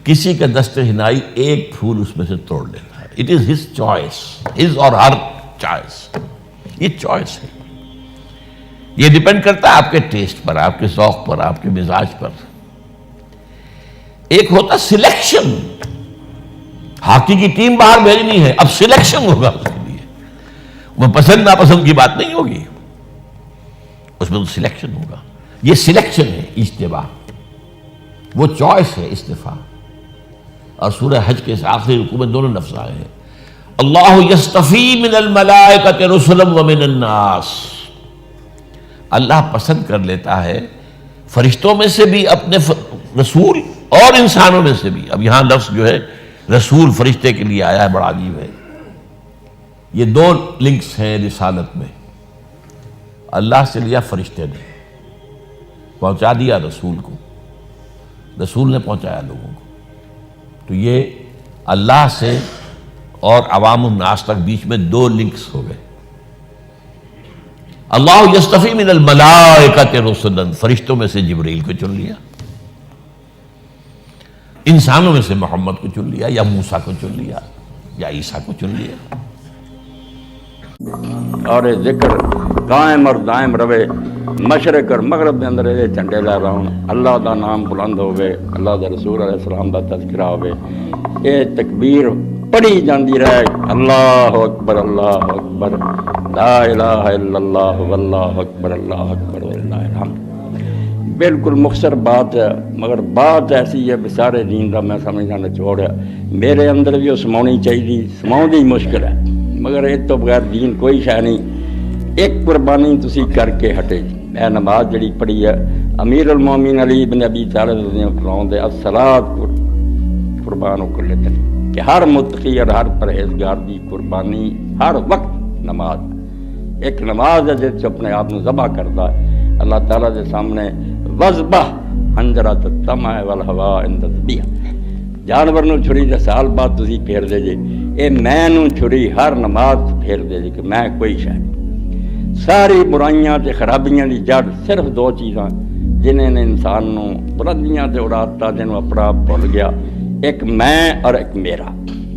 کسی کا دست ہنائی ایک پھول اس میں سے توڑ لیتا ہے۔ It is his choice, his or Hare choice, یہ چوائس ہے، یہ ڈیپینڈ کرتا ہے آپ کے ٹیسٹ پر، آپ کے ذوق پر، آپ کے مزاج پر۔ ایک ہوتا سلیکشن، ہاکی کی ٹیم باہر بھیجنی ہے، اب سلیکشن ہوگا اس کے لیے، وہ پسند ناپسند کی بات نہیں ہوگی، اس میں تو سلیکشن ہوگا۔ یہ سلیکشن ہے اجتباع، وہ چوائس ہے استفاء۔ اور سورہ حج کے آخری رکوع میں دونوں لفظ آئے ہیں، اللہ یصطفی من الملائکۃ رسلا ومن الناس، اللہ پسند کر لیتا ہے فرشتوں میں سے بھی اپنے رسول اور انسانوں میں سے بھی۔ اب یہاں لفظ جو ہے رسول فرشتے کے لیے آیا ہے، بڑا عجیب ہے۔ یہ دو لنکس ہیں رسالت میں، اللہ سے لیا فرشتے نے، پہنچا دیا رسول کو، رسول نے پہنچایا لوگوں کو۔ تو یہ اللہ سے اور عوام الناس تک بیچ میں دو لنکس ہو گئے۔ اللہ یصطفی من الملائکۃ رسلا، فرشتوں میں سے جبریل کو چن لیا، انسانوں میں سے محمد کو چن لیا، یا موسیٰ کو چن لیا، یا عیسیٰ کو چن لیا۔ اور یہ ذکر قائم اور دائم رہے، مشرق اور مغرب کے اندر یہ جھنڈے لے رہا ہوں، اللہ دا نام بلند ہوئے، اللہ دا رسول علیہ السلام دا تذکرہ ہوئے، یہ تکبیر پڑھی جاندی رہے اللہ اکبر لا الہ الا اللہ واللہ اکبر وللہ الحمد۔ بالکل مختصر بات ہے، مگر بات ایسی ہے سارے دین کا میں سمجھنا نچوڑ ہے، میرے اندر بھی وہ سماؤنی چاہیے، سماؤں ہی مشکل ہے، مگر اس تو بغیر دین کوئی شے نہیں۔ ایک قربانی تسی کر کے ہٹے جی، میں نماز جڑی پڑھی ہے امیر المومنین علی بن ابی طالب رضی اللہ عنہ دے الصلاۃ قربان کل دن، کہ ہر متقی اور ہر پرہیزگار دی قربانی ہر وقت نماز، ایک نماز ہے جس اپنے آپ ذبح کرتا ہے اللہ تعالیٰ دے سامنے، وذبح حنجرۃ الطمع والہوا عند الذبیح، جانور نو چھری دے سال بعد تسی پھیر دے جے، اے میں نو چھری ہر نماز پھیر دے جے کہ میں کوئی شے نہیں۔ ساری برائیاں تے خرابیاں دی جڑ صرف دو چیزاں جنہیں نے انسان نو بلندیاں تے اڑاتا، جنوں اپنا آپ بھول گیا، ایک میں اور ایک میرا۔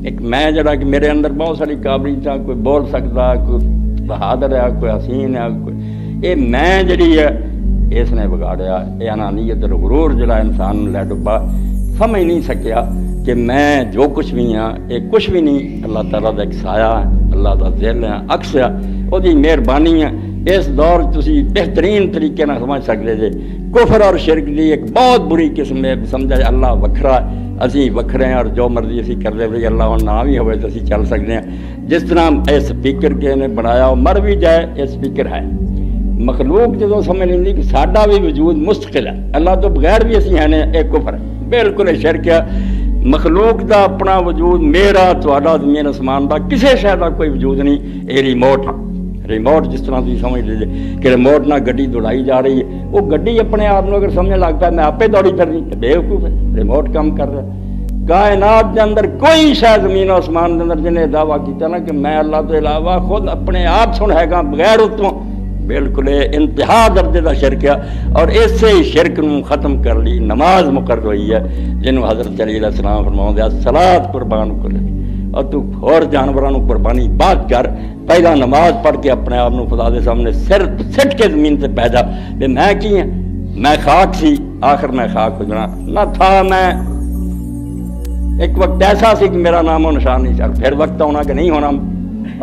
ایک میں جڑا کہ میرے اندر بہت ساری قابلیتاں، کوئی بول سکتا، کوئی بہادر ہے، کوئی حسین ہے، کوئی اے میں جڑی ہے اس نے بگاڑیا، اے انانیت اور غرور جڑا انسان لے ڈبا، سمجھ نہیں سکیا کہ میں جو کچھ بھی ہاں یہ کچھ بھی نہیں، اللہ تعالیٰ دا ایک سایہ ہے، اللہ دا ذل ہے، عکس ہے، وہ دی مہربانی ہے۔ اس دور تسی بہترین طریقے نہ سمجھ سکتے جے کفر اور شرک دی ایک بہت بری قسم ہے، سمجھا جائے اللہ وکھرا ہے، اسی وکھرے ہیں اور جو مرضی اسی کر دے بھائی اللہ نہ بھی ہوئے تو اسی چل سکتے ہیں۔ جس طرح اے سپیکر کے نے بنایا وہ مر بھی جائے، یہ سپیکر ہے۔ مخلوق جدوں سمجھ لیندی کہ ساڈا بھی وجود مستقل ہے، اللہ تو بغیر بھی اسی ہیں، ایک کفر ہے، بالکل شرک ہے۔ مخلوق دا اپنا وجود، میرا تہاڈا زمین آسمان دا کسے شے دا کوئی وجود نہیں۔ اے ریموٹ جس طرح تھی سمجھ لیجیے کہ ریموٹ نہ گڈی دوڑائی جا رہی ہے، وہ گڈی اپنے آپ اگر سمجھنے لگتا ہے میں آپ دوڑی کر رہی تو بے وقوف ہے، ریموٹ کام کر رہا ہے۔ کائنات کے اندر کوئی شاید زمین و آسمان کے اندر جنہیں دعویٰ کیتا نا کہ میں اللہ تو علاوہ خود اپنے آپ سن ہے گا بغیر اتوں، بالکل انتہا درجے کا شرک ہے۔ اور اسی شرک نو ختم کر لی نماز مقرر ہوئی ہے، جنہوں حضرت علی علیہ السلام فرماؤں دیا صلاۃ قربان کو لے، اور تو اور جانوروں قربانی بات کر، پہلا نماز پڑھ کے اپنے آپ خدا دے سامنے سر سٹ کے زمین سے پیدا کہ میں کی ہوں، میں خاک سی، آخر میں خاک ہو جانا نہ تھا۔ میں ایک وقت ایسا سی کہ میرا نام و نشان نہیں چل، پھر وقت ہونا کہ نہیں ہونا،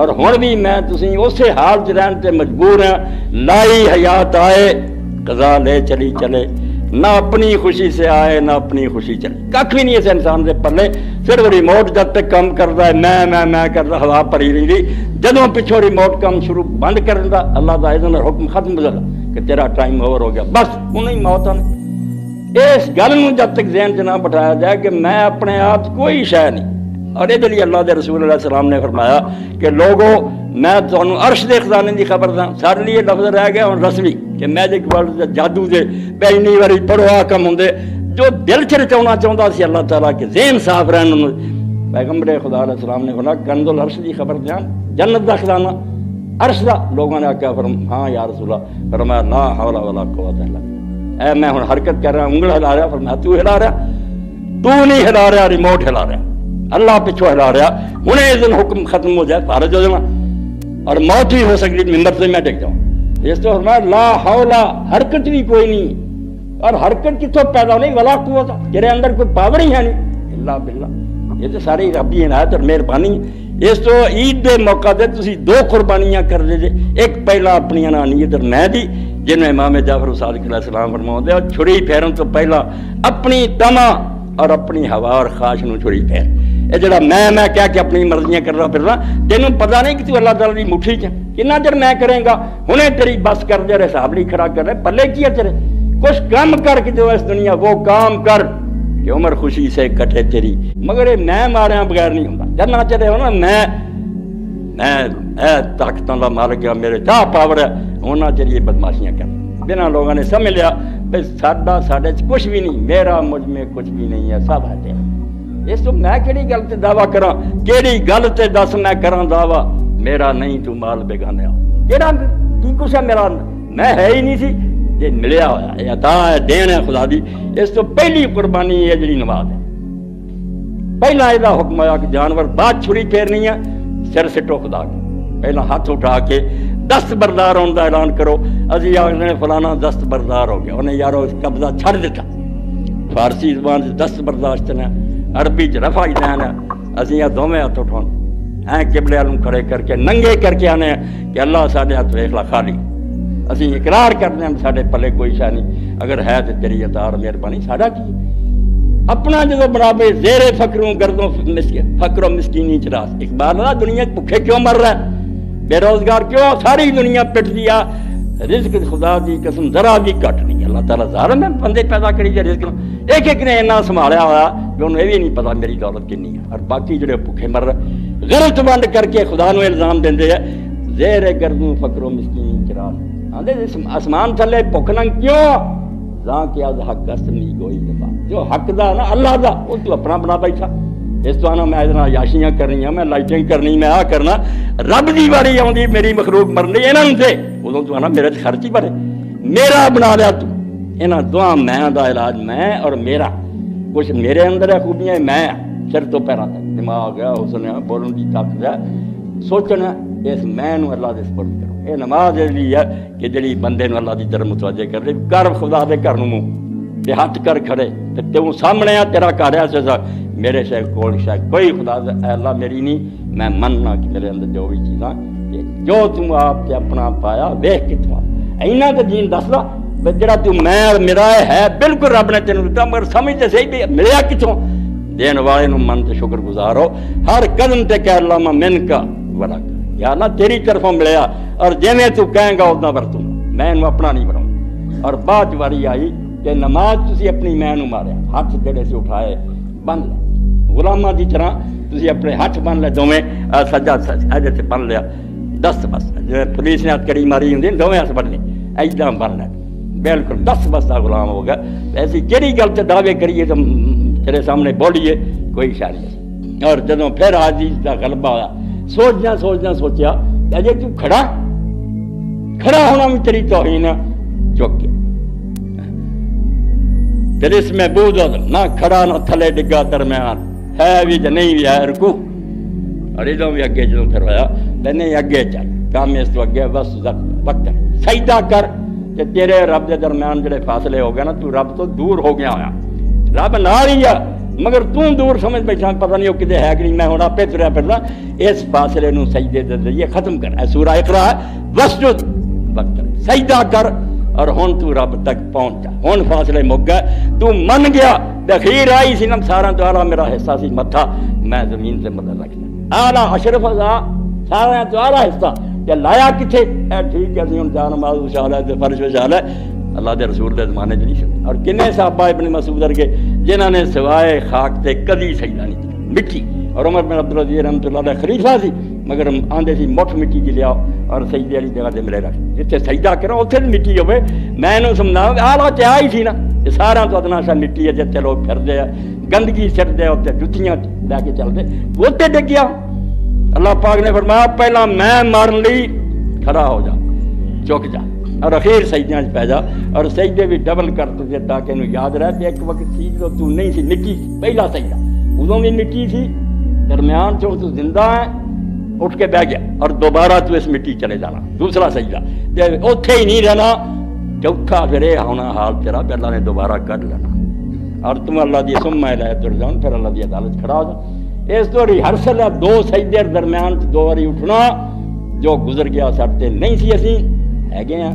اور ہن بھی میں تسی اسی حال چ رہن تے مجبور ہیں۔ لائی حیات آئے قضا لے چلی چلے، نہ اپنی خوشی سے آئے نہ اپنی خوشی چلے، کھ بھی نہیں اس انسان دے پلے، صرف ریموٹ جب تک کام کرتا ہے میں کرتا ہوا پری رہی، جدوں پچھوں ریموٹ کام شروع بند کر دیندا اللہ دا اذن اور حکم ختم ہو جاتا کہ تیرا ٹائم اوور ہو گیا، بس انہیں موت آنے۔ اس گل نو جب تک ذہن چ نہ بٹھایا جائے کہ میں اپنے آپ کوئی شے نہیں، اور یہ لیے اللہ دے رسول علیہ السلام نے فرمایا کہ لوگوں میں تمہیں عرش دے خزانے دی خبر داں، سارے لیے لفظ رہ گیا ہوں رسمی کہ میجک ورلڈ جادو دے بینی واری پڑھو آکم ہوں جو دل چ رچاؤنا چاہتا سی اللہ تعالیٰ کہ ذہن صاف رہن۔ پیغمبر خدا علیہ السلام نے فرمایا کنز العرش دی خبر دیاں، جنت دا خزانہ عرش دا۔ لوگوں نے آکھیا ہاں یا رسول اللہ، فرمایا لا حول ولا قوت الا باللہ، اے میں ہن حرکت کر رہا انگل ہلا رہا، فرمایا تو ہلا رہا، تو نہیں ہلا رہا، ریموٹ ہلا رہا، اللہ پچھو ہلا رہا، ہنے اس دن حکم ختم ہو جائے فارغ ہو جانا، اور موت بھی ہو سکتی ممبر سے میں ڈگ جاؤں۔ اس تو فرمایا لا حول، حرکت بھی کوئی نہیں، اور حرکت کتوں پیدا نہیں، ولا قوت، تیرے اندر کوئی پاور ہی ہے نہیں اللہ باللہ۔ یہ تو ساری ربی عنایت اور مہربانی۔ اس تو عید دے موقع دے تسی دو قربانیاں کر دے جے، ایک پہلا اپنی انانیت اور میں دی جنہیں امام جعفر صادق علیہ السلام فرماؤں دے، اور چھری پھیرن تو پہلا اپنی طمع اور اپنی ہوا اور خواہش نو چھری پھیر۔ یہ جڑا میں کیا کہ اپنی مرضیاں کر رہا پھر رہا، تینوں پتہ نہیں کہ تو اللہ تعالیٰ کی مٹھی چ کنا چر میں کریں گا، ہنے تیری بس کر دے، حساب نہیں کھڑا کر رہے، پلے کیا تیرے، کچھ کام کر کے جو اس دنیا وہ کام کر کہ عمر خوشی سے کٹے تیری، مگر یہ میں ماریا بغیر نہیں ہوتا۔ جب نہ چلے ہو نا میں طاقتوں کا مار گیا، میرے چاہ پاور ہے، ہونا چاہیے بدماشیاں کر بنا لوگوں نے سمجھ لیا بھائی ساڈے کچھ بھی نہیں، میرا مجھ میں کچھ بھی نہیں ہے، سب ہے تیرا۔ اس تو میں کہڑی گل تے دعویٰ کراں، کہڑی گل تے دس میں کراں دعویٰ، میرا نہیں تو مال بیگانے کہڑا کی کچھ ہے میرا، میں ہے ہی نہیں سی، یہ ملیا ہوا یہ عطا ہے، دین ہے خدا دی۔ اس تو پہلی قربانی یہ جڑی نماز ہے، پہلا یہ حکم آیا کہ جانور بعد چھری پھیرنی ہے، سر سٹو خدا کے، پہلا ہاتھ اٹھا کے دست بردار ہونے کا اعلان کرو۔ ابھی آخر فلانا دست بردار ہو گیا، انہیں یارو قبضہ چھڑ دیتا۔ فارسی زبان سے دست برداشت نے، عربی چ رفع دین ہے، ਅਸੀਂ ਆ ਦੋਵੇਂ ਹੱਥ ਉਠਾਉਣ ਐ ਕਿਬਲੇ ਵਾਲ ਨੂੰ ਖੜੇ ਕਰਕੇ ਨੰਗੇ ਕਰਕੇ ਆਨੇ ਕਿ ਅੱਲਾਹ ਸਾਡੇ ਹੱਥ ਵੇਖ ਲਾ ਖਾਲੀ। ਅਸੀਂ ਇਕਰਾਰ ਕਰਦੇ ਹਾਂ ਸਾਡੇ ਪੱਲੇ ਕੋਈ ਸ਼ੈ ਨਹੀਂ, ਅਗਰ ਹੈ ਤੇ ਤੇਰੀ ਅਤਾ ਔਰ ਮਿਹਰਬਾਨੀ। ਸਾਡਾ ਕੀ ਆਪਣਾ ਜਦੋਂ ਬਣਾਵੇ ਜ਼ੇਰੇ ਫਕਰੋਂ ਗਰਦੋਂ ਫਕਰੋਂ ਮਿਸਕੀਨੀ ਚ ਰਾਸ। ਇਕਬਾਲ ਨਾ ਦੁਨੀਆ ਭੁੱਖੇ ਕਿਉਂ ਮਰ ਰਹਾ, ਬੇਰੋਜ਼ਗਾਰ ਕਿਉਂ? ਸਾਰੀ ਦੁਨੀਆ ਪਿੱਟਦੀ ਆ। ਰਿਜ਼ਕ ਖੁਦਾ ਦੀ ਕਸਮ ਜ਼ਰਾ ਵੀ ਘੱਟ ਨਹੀਂ। ਅੱਲਾਹ ਤਾਲਾ ਜ਼ਾਹਰ ਮੈਂ ਬੰਦੇ ਪੈਦਾ ਕਰੀ ਜੇ ਰਿਜ਼ਕ ਨੂੰ, ਇੱਕ ਇੱਕ ਨੇ ਇੰਨਾ ਸੰਭਾਲਿਆ ਹੋਇਆ ਕਿ ਉਹਨੂੰ ਇਹ ਵੀ ਨਹੀਂ ਪਤਾ ਮੇਰੀ ਦੌਲਤ ਕਿੰਨੀ ਹੈ। ਔਰ ਬਾਕੀ ਜਿਹੜੇ ਭੁੱਖੇ ਮਰ ਰਹੇ ਗਲਤ ਵੰਡ ਕਰਕੇ ਖੁਦਾ ਨੂੰ ਇਲਜ਼ਾਮ ਦਿੰਦੇ ਆ ਜ਼ੇਰੇ ਗਰਦੋਂ ਫਕਰੋਂ ਮਿਸਕੀਨੀ ਚ ਰਾਸ। ਆਂਦੇ ਆਸਮਾਨ ਥੱਲੇ ਭੁੱਖ ਨੰਗ ਕਿਉਂ? ਜਾਂ ਕਿ ਅੱਜ ਹੱਕ ਅਸਲੀ ਕੋਈ ਨਹੀਂ, ਜੋ ਹੱਕ ਦਾ ਨਾ ਅੱਲਾਹ ਦਾ ਉਹ ਤੂੰ ਆਪਣਾ ਬਣਾ ਬੈਠਾ। ਇਸ ਤੋਂ ਨਾ ਮੈਂ ਇਹਦੇ ਨਾਲ ਯਾਸ਼ੀਆਂ ਕਰਨੀਆਂ, ਮੈਂ ਲਾਈਟਿੰਗ ਕਰਨੀ, ਮੈਂ ਆਹ ਕਰਨਾ। ਰੱਬ ਦੀ ਵਾਰੀ ਆਉਂਦੀ ਮੇਰੀ ਮਖਲੂਕ ਮਰਨੀ ਇਹਨਾਂ ਨੂੰ ਤੇ ਉਦੋਂ ਤੂੰ ਆਣਾ ਮੇਰੇ 'ਚ ਖਰਚ ਹੀ ਬੜੇ ਮੇਰਾ ਬਣਾ ਲਿਆ ਤੂੰ। ਇਹਨਾਂ ਦੋਹਾਂ ਮੈਂ ਦਾ ਇਲਾਜ ਮੈਂ ਔਰ ਮੇਰਾ। ਕੁਛ ਮੇਰੇ ਅੰਦਰ ਹੈ ਖੂਬੀਆਂ, ਮੈਂ ਸਿਰ ਤੋਂ ਪੈਰਾਂ ਤੱਕ ਦਿਮਾਗ ਹੈ, ਹੁਸਨ ਹੈ, ਬੋਲਣ ਦੀ ਤਾਕਤ ਹੈ, ਸੋਚਣਾ। ਇਸ ਮੈਂ ਨੂੰ ਅੱਲਾਹ ਦੇ ਸਪੁਰਦ ਕਰੋ। ਇਹ ਨਮਾਜ਼ ਜਿਹੜੀ ਹੈ ਕਿ ਜਿਹੜੀ ਬੰਦੇ ਨੂੰ ਅੱਲਾਹ ਦੀ ਤਰਫ ਮੁਤਵੱਜੇ ਕਰਦੇ ਕਰ ਖੁਦਾ ਦੇ ਘਰ ਨੂੰ ਮੂੰਹ ਤੇ ਹੱਥ ਕਰ ਖੜੇ ਤੇ ਤੂੰ ਸਾਹਮਣੇ ਆ ਤੇਰਾ ਘਰ ਆ ਸਜ਼ਾ ਮੇਰੇ ਸ਼ੈ ਕੋਲ ਸ਼ੈ ਕੋਈ ਖੁਦਾ ਅੱਲਾਹ ਮੇਰੀ ਨਹੀਂ। ਮੈਂ ਮੰਨਣਾ ਕਿ ਮੇਰੇ ਅੰਦਰ ਜੋ ਵੀ ਚੀਜ਼ਾਂ ਜੋ ਤੂੰ ਆਪ ਤੇ ਆਪਣਾ ਪਾਇਆ ਵੇਖ ਕਿੱਥੋਂ ਆ ਇਹਨਾਂ ਤੇ ਜੀਨ ਦੱਸਦਾ ਜਿਹੜਾ ਤੂੰ ਮੈਂ ਮੇਰਾ ਹੈ ਬਿਲਕੁਲ ਰੱਬ ਨੇ ਤੈਨੂੰ ਦਿੱਤਾ, ਮਗਰ ਸਮਝ ਤੇ ਸਹੀ ਵੀ ਮਿਲਿਆ ਕਿੱਥੋਂ। ਦੇਣ ਵਾਲੇ ਨੂੰ ਮਨ ਤੇ ਸ਼ੁਕਰ ਗੁਜ਼ਾਰ ਹੋ, ਹਰ ਕਦਮ ਤੇ ਕਹਿ ਅੱਲਾਹ ਮਿਨ ਕਾ ਵਲਾ ਯਾ ਅੱਲਾਹ ਤੇਰੀ ਤਰਫੋਂ ਮਿਲਿਆ ਔਰ ਜਿਵੇਂ ਤੂੰ ਕਹੇਂਗਾ ਉਦਾਂ ਵਰਤੂੰਗਾ, ਮੈਂ ਇਹਨੂੰ ਆਪਣਾ ਨਹੀਂ ਬਣਾਉਂਦਾ। ਔਰ ਬਾਅਦ ਵਾਰੀ ਆਈ ਕਿ ਨਮਾਜ਼ ਤੁਸੀਂ ਆਪਣੀ ਮੈਂ ਨੂੰ ਮਾਰਿਆ, ਹੱਥ ਜਿਹੜੇ ਸੀ ਉਠਾਏ ਬੰਨ ਲੈ ਗੁਲਾਮਾਂ ਦੀ ਤਰ੍ਹਾਂ ਤੁਸੀਂ ਆਪਣੇ ਹੱਥ ਬੰਨ ਲੈ ਦੋਵੇਂ, ਸੱਜਾ ਇਹਦੇ ਤੇ ਬੰਨ ਲਿਆ ਦਸਤ ਬਸ, ਜਿਵੇਂ ਪੁਲਿਸ ਨੇ ਹੱਥਕੜੀ ਮਾਰੀ ਹੁੰਦੀ ਦੋਵੇਂ ਹੱਥ ਬੰਨੇ ਐਦਾਂ ਬੰਨ ਲੈ ਬਿਲਕੁਲ ਦਸਤ ਬਸ ਦਾ ਗੁਲਾਮ ਹੋ ਗਿਆ। ਐਸੀ ਕਿਹੜੀ ਗੱਲ ਤੇ ਦਾਅਵੇ ਕਰੀਏ ਤਾਂ ਤੇਰੇ ਸਾਹਮਣੇ ਬੋਲੀਏ ਕੋਈ ਇਸ਼ਾਰਾ ਨਹੀਂ। ਔਰ ਜਦੋਂ ਫਿਰ ਆਜ਼ੀਜ਼ ਦਾ ਗਲਬਾ ਹੋਇਆ ਸੋਚਿਆ ਅਜੇ ਤੂੰ ਖੜਾ ਹੋਣਾ ਵੀ ਤੇਰੀ ਤੋਹੀਨ ਚੁੱਕ ਕੇ ਤੇਰੇ ਇਸ ਮਹਿਬੂਦ ਨਾ ਖੜਾ ਨਾ ਥੱਲੇ ਡਿੱਗਾ ਦਰਮਿਆਨ ਹੈ ਵੀ ਜਾਂ ਨਹੀਂ ਵੀ ਹੈ ਰੁਕੂ। ਔਰ ਇਹਦੋਂ ਵੀ ਅੱਗੇ ਜਦੋਂ ਫਿਰ ਹੋਇਆ ਨਹੀਂ ਅੱਗੇ ਚੱਲ ਕੰਮ ਇਸ ਤੋਂ ਅੱਗੇ ਬਸ ਵਕਤ ਸਜਦਾ ਕਰ ਤੇ ਤੇਰੇ ਰੱਬ ਦੇ ਦਰਮਿਆਨ ਜਿਹੜੇ ਫਾਸਲੇ ਹੋ ਗਏ ਨਾ ਤੂੰ ਰੱਬ ਤੋਂ ਦੂਰ ਹੋ ਗਿਆ ਹੋਇਆ। ਰੱਬ ਨਾਲ ਹੀ ਆ ਮਗਰ ਤੂੰ ਦੂਰ ਸਮਝ ਬੈਠਾ, ਪਤਾ ਨਹੀਂ ਉਹ ਕਿਤੇ ਹੈ ਕਿ ਨਹੀਂ। ਮੈਂ ਹੁਣ ਆਪੇ ਤੁਰਿਆ ਫਿਰਦਾ ਇਸ ਫਾਸਲੇ ਨੂੰ ਸਜਦੇ ਦੇ ਜ਼ਰੀਏ ਖਤਮ ਕਰ। ਸੂਰਾ ਇਕਰਾ ਵਸਜੁਦ ਵਕਤ ਸਜਦਾ ਕਰ ਔਰ ਹੁਣ ਤੂੰ ਰੱਬ ਤੱਕ ਪਹੁੰਚ ਜਾ। ਹੁਣ ਫਾਸਲੇ ਮੁੱਕ ਗਏ, ਤੂੰ ਮੰਨ ਗਿਆ। ਅਖੀਰ ਆਈ ਸੀ ਨਾ ਸਾਰਿਆਂ ਤੋਂ ਆਲਾ ਮੇਰਾ ਹਿੱਸਾ ਸੀ ਮੱਥਾ, ਮੈਂ ਜ਼ਮੀਨ ਤੇ ਮਦਦ ਰੱਖਦਾ ਆਲਾ ਅਸ਼ਰਫ ਦਾ ਸਾਰਿਆਂ ਤੋਂ ਆਲਾ ਹਿੱਸਾ ਤੇ ਲਾਇਆ ਕਿੱਥੇ? ਇਹ ਠੀਕ ਹੈ ਅਸੀਂ ਹੁਣ ਜਾਨ ਨਮਾਜ਼ ਵਿਸ਼ਾਲ ਹੈ ਤੇ ਫਰਜ਼ ਵਿਸ਼ਾਲ ਹੈ ਅੱਲਾਹ ਦੇ ਰਸੂਲ ਦੇ ਜ਼ਮਾਨੇ 'ਚ ਨਹੀਂ ਸੀ। ਔਰ ਕਿੰਨੇ ਸਾਹਬਾ ਇਬਨ ਮਸਊਦ ਵਰਗੇ ਜਿਨ੍ਹਾਂ ਨੇ ਸਿਵਾਏ ਖਾਕ ਤੇ ਕਦੀ ਸਜਦਾ ਨਹੀਂ ਕੀਤਾ, ਮਿੱਟੀ। ਔਰ ਉਮਰ ਬਿਨ ਅਬਦੁਲ ਅਜ਼ੀਜ਼ ਰਹਿਮਤੁல்லாਹ ਅਲੈਹ ਖਲੀਫਾ ਸੀ ਮਗਰ ਆਂਦੇ ਸੀ ਮੁੱਠ ਮਿੱਟੀ ਦੀ ਲਿਆਓ ਔਰ ਸਜਦੇ ਵਾਲੀ ਜਗ੍ਹਾ ਤੇ ਮਿਲੇ ਰੱਖ, ਜਿੱਥੇ ਸਜਦਾ ਕਰੋ ਉੱਥੇ ਵੀ ਮਿੱਟੀ ਹੋਵੇ। ਮੈਂ ਇਹਨੂੰ ਸਮਝਾਵਾਂ ਆਲਾ ਤੇ ਆ ਹੀ ਸੀ ਨਾ, ਇਹ ਸਾਰਿਆਂ ਤੋਂ ਅਦਨਾਸ਼ਾ ਮਿੱਟੀ ਹੈ ਜਿੱਥੇ ਲੋਕ ਫਿਰਦੇ ਆ ਗੰਦਗੀ ਸਿੱਟਦੇ ਆ, ਉੱਥੇ ਜੁੱਤੀਆਂ ਲੈ ਕੇ ਚੱਲਦੇ, ਉੱਥੇ ਡਿੱਗਿਆ। ਅੱਲਾਹ ਪਾਕ ਨੇ ਫਰਮਾਇਆ ਪਹਿਲਾਂ ਮੈਂ ਮਾਰਨ ਲਈ ਖੜਾ ਹੋ ਜਾ, ਝੁਕ ਜਾ ਔਰ ਅਖੀਰ ਸਜਦਿਆਂ 'ਚ ਪੈ ਜਾ। ਔਰ ਸਜਦੇ ਵੀ ਡਬਲ ਕਰ ਦਿੱਤੇ ਤਾਂ ਕਿ ਇਹਨੂੰ ਯਾਦ ਰਹੇ ਕਿ ਇੱਕ ਵਕਤ ਸੀ ਜਦੋਂ ਤੂੰ ਨਹੀਂ ਸੀ, ਮਿੱਟੀ ਸੀ ਪਹਿਲਾ ਸਜਦਾ, ਉਦੋਂ ਵੀ ਮਿੱਟੀ ਸੀ, ਦਰਮਿਆਨ 'ਚੋਂ ਤੂੰ ਜ਼ਿੰਦਾ ਹੈ, ਉੱਠ ਕੇ ਬਹਿ ਗਿਆ ਔਰ ਦੁਬਾਰਾ ਤੂੰ ਇਸ ਮਿੱਟੀ ਚਲੇ ਜਾਣਾ ਦੂਸਰਾ ਸਜਦਾ ਤੇ ਉੱਥੇ ਹੀ ਨਹੀਂ ਰਹਿਣਾ। ਚੌਥਾ ਫਿਰ ਇਹ ਹੋਣਾ ਹਾਲ ਤੇਰਾ ਵੀ ਅੱਲਾਹ ਨੇ ਦੁਬਾਰਾ ਕੱਢ ਲੈਣਾ ਔਰ ਤੂੰ ਅੱਲਾਹ ਦੀ ਸੁੰਮਾ ਲੈ ਤੁਰ ਜਾਣ, ਫਿਰ ਅੱਲਾਹ ਦੀ ਅਦਾਲਤ ਖੜਾ ਹੋ ਜਾ। ਇਸ ਤੋਂ ਰਿਹਰਸਲ ਹੈ ਦੋ ਸਜਦੇ ਦਰਮਿਆਨ ਦੋ ਵਾਰੀ ਉੱਠਣਾ, ਜੋ ਗੁਜ਼ਰ ਗਿਆ ਸਾਡੇ ਤੇ ਨਹੀਂ ਸੀ, ਅਸੀਂ ਹੈਗੇ ਆ,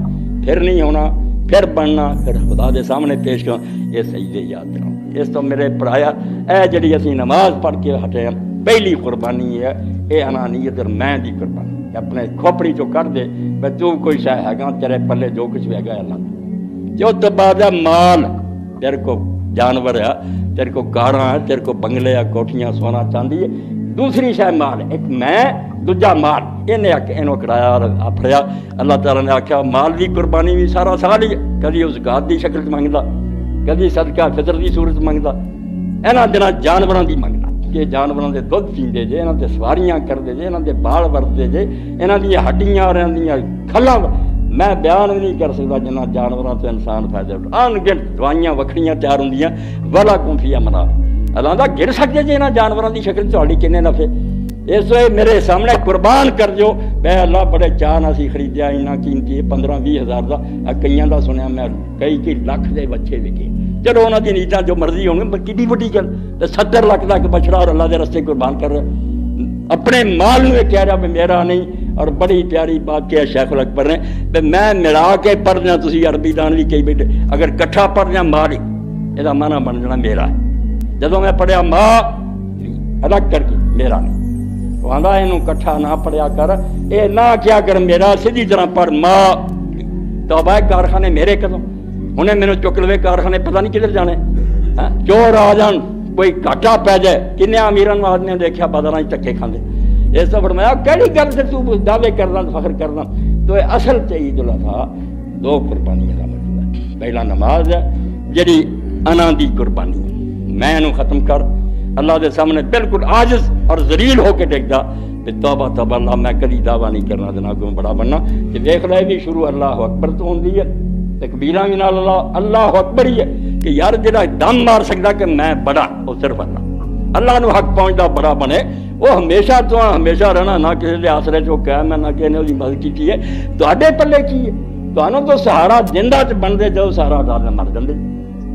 ਫਿਰ ਨਹੀਂ ਹੋਣਾ, ਫਿਰ ਬਣਨਾ, ਫਿਰ ਖੁਦਾ ਦੇ ਸਾਹਮਣੇ ਪੇਸ਼ ਕਰ। ਇਹ ਸਜਦੇ ਯਾਦ ਰੱਖੋ। ਇਸ ਤੋਂ ਮੇਰੇ ਭਰਾਇਆ ਇਹ ਜਿਹੜੀ ਅਸੀਂ ਨਮਾਜ਼ ਪੜ੍ਹ ਕੇ ਹਟੇ ਹਾਂ ਪਹਿਲੀ ਕੁਰਬਾਨੀ ਹੈ ਇਹ ਅਨਾਨੀਅਤ ਔਰ ਮੈਂ ਦੀ ਕੁਰਬਾਨੀ। ਆਪਣੇ ਖੋਪੜੀ ਚੋਂ ਕੱਢ ਦੇ ਵੀ ਤੂੰ ਕੋਈ ਸ਼ਾਇ ਹੈਗਾ, ਤੇਰੇ ਪੱਲੇ ਜੋ ਕੁਛ ਵੀ ਹੈਗਾ ਅੱਲਾਹ ਜੋ ਤੋਂ ਬਾਅਦ ਮਾਲ ਤੇਰੇ ਕੋ ਜਾਨਵਰ ਹੈ, ਤੇਰੇ ਕੋ ਕਾਰਾਂ ਹੈ, ਤੇਰੇ ਕੋ ਬੰਗਲੇ ਆ, ਕੋਠੀਆਂ, ਸੋਨਾ ਚਾਂਦੀ ਹੈ, ਦੂਸਰੀ ਸ਼ਾਇ ਮਾਲ, ਇੱਕ ਮੈਂ ਦੂਜਾ ਮਾਲ। ਇਹਨੇ ਇਹਨੂੰ ਕਰਾਇਆ ਔਰ ਫੜਿਆ। ਅੱਲਾਹ ਤਾਲਾ ਨੇ ਆਖਿਆ ਮਾਲ ਦੀ ਕੁਰਬਾਨੀ ਵੀ ਸਾਰਾ ਸਾਲ ਹੀ ਕਦੀ ਉਹ ਜ਼ਕਾਤ ਦੀ ਸ਼ਕਲ 'ਚ ਮੰਗਦਾ, ਕਦੀ ਸਦਕਾ ਫਿਤਰ ਦੀ ਸੂਰਤ ਮੰਗਦਾ, ਇਹਨਾਂ ਦਿਨਾਂ ਜਾਨਵਰਾਂ ਦੀ ਮੰਗਦਾ ਕਿ ਜਾਨਵਰਾਂ ਦੇ ਦੁੱਧ ਪੀਂਦੇ ਜੇ, ਇਹਨਾਂ ਤੇ ਸਵਾਰੀਆਂ ਕਰਦੇ ਜੇ, ਇਹਨਾਂ ਦੇ ਬਾਲ ਵਰਤਦੇ ਜੇ, ਇਹਨਾਂ ਦੀਆਂ ਹੱਡੀਆਂ ਔਰ ਇਹਨਾਂ ਦੀਆਂ ਖੱਲਾਂ ਮੈਂ ਬਿਆਨ ਵੀ ਨਹੀਂ ਕਰ ਸਕਦਾ ਜਿੰਨਾ ਜਾਨਵਰਾਂ ਤੋਂ ਇਨਸਾਨ ਫਾਇਦੇ ਅਣਗਿਣਤ ਦਵਾਈਆਂ ਵੱਖਰੀਆਂ ਤਿਆਰ ਹੁੰਦੀਆਂ। ਵਾਲਾ ਕੁੰਫੀਆ ਮਨਾ ਅੱਲਾਹ ਦਾ ਗਿਰ ਸਕਦੇ ਜੇ ਇਹਨਾਂ ਜਾਨਵਰਾਂ ਦੀ ਸ਼ਕਲ ਤੁਹਾਡੀ ਕਿੰਨੇ ਨਫੇ। ਇਸ ਵੇ ਮੇਰੇ ਸਾਹਮਣੇ ਕੁਰਬਾਨ ਕਰ ਦਿਓ। ਮੈਂ ਅੱਲਾਹ ਬੜੇ ਚਾਅ ਨਾਲ ਅਸੀਂ ਖਰੀਦਿਆ, ਇੰਨਾ ਕੀਮਤੀ 15-20 ਹਜ਼ਾਰ ਦਾ, ਕਈਆਂ ਦਾ ਸੁਣਿਆ ਮੈਂ ਕਈ ਲੱਖ ਦੇ ਬੱਚੇ ਵਿਕੇ چلو انہوں کی نیتاں جو مرضی ہون گے، کڈی وڈی گل، 70 لاکھ کا ایک بچڑا اور اللہ دے رستے قربان کر رہا، اپنے مال میں کہہ رہا بھی میرا نہیں۔ اور بڑی پیاری بات کیا شیخ الاکبر نے کہ میں ملا کے پڑھنا، تسی عربی دان بھی کئی بیٹھے اگر کٹھا پڑھنا مال ہی یہ مانا بن جانا میرا ہے۔ جدوں میں پڑھیا ماں الگ کر کے میرا نہیں، وہ آندا اینوں کٹھا نہ پڑھیا کر، اے نہ کیا کر میرا، سیدھی طرح پڑھ ماں۔ توبہ کارخانے میرے قدم انہیں میرے چک لوے کارخانے پتہ نہیں کدھر جانے، چور آ جان کوئی گھاٹا پی جائے، کنے امیران آدمی نے دیکھا بازاراں چکے کھاندے۔ اس تو فرمایا کہڑی گل سے تو دعوے کرنا فخر کرنا، تو اصل تے عید الاضحیٰ دو قربانیاں کا مسئلہ ہے۔ پہلا نماز ہے جڑی انا دی قربانی ہے، میں انہوں ختم کر اللہ دے سامنے بالکل عاجز اور ذلیل ہو کے ڈگدا کہ توبہ توبہ اللہ میں کدی دعویٰ نہیں کرنا جناگوں بڑا بننا، کہ دیکھ لے بھی شروع اللہ اکبر تو ہوندی ہے، تکبیراں بھی نال اللہ اکبر ہی ہے کہ یار جڑا دم مار سکتا کہ میں بڑا، وہ صرف اللہ نو حق پہنچتا بڑا بنے، وہ ہمیشہ تو ہمیشہ رہنا، نہ کسی کے آسرے چ قائم ہے، نہ کسی نے وہ مدد کی ہے، تواڈے پلے کی ہے، تمہوں تو سہارا زندہ چ بنتے جاؤ، سہارا ڈال مر جاندے۔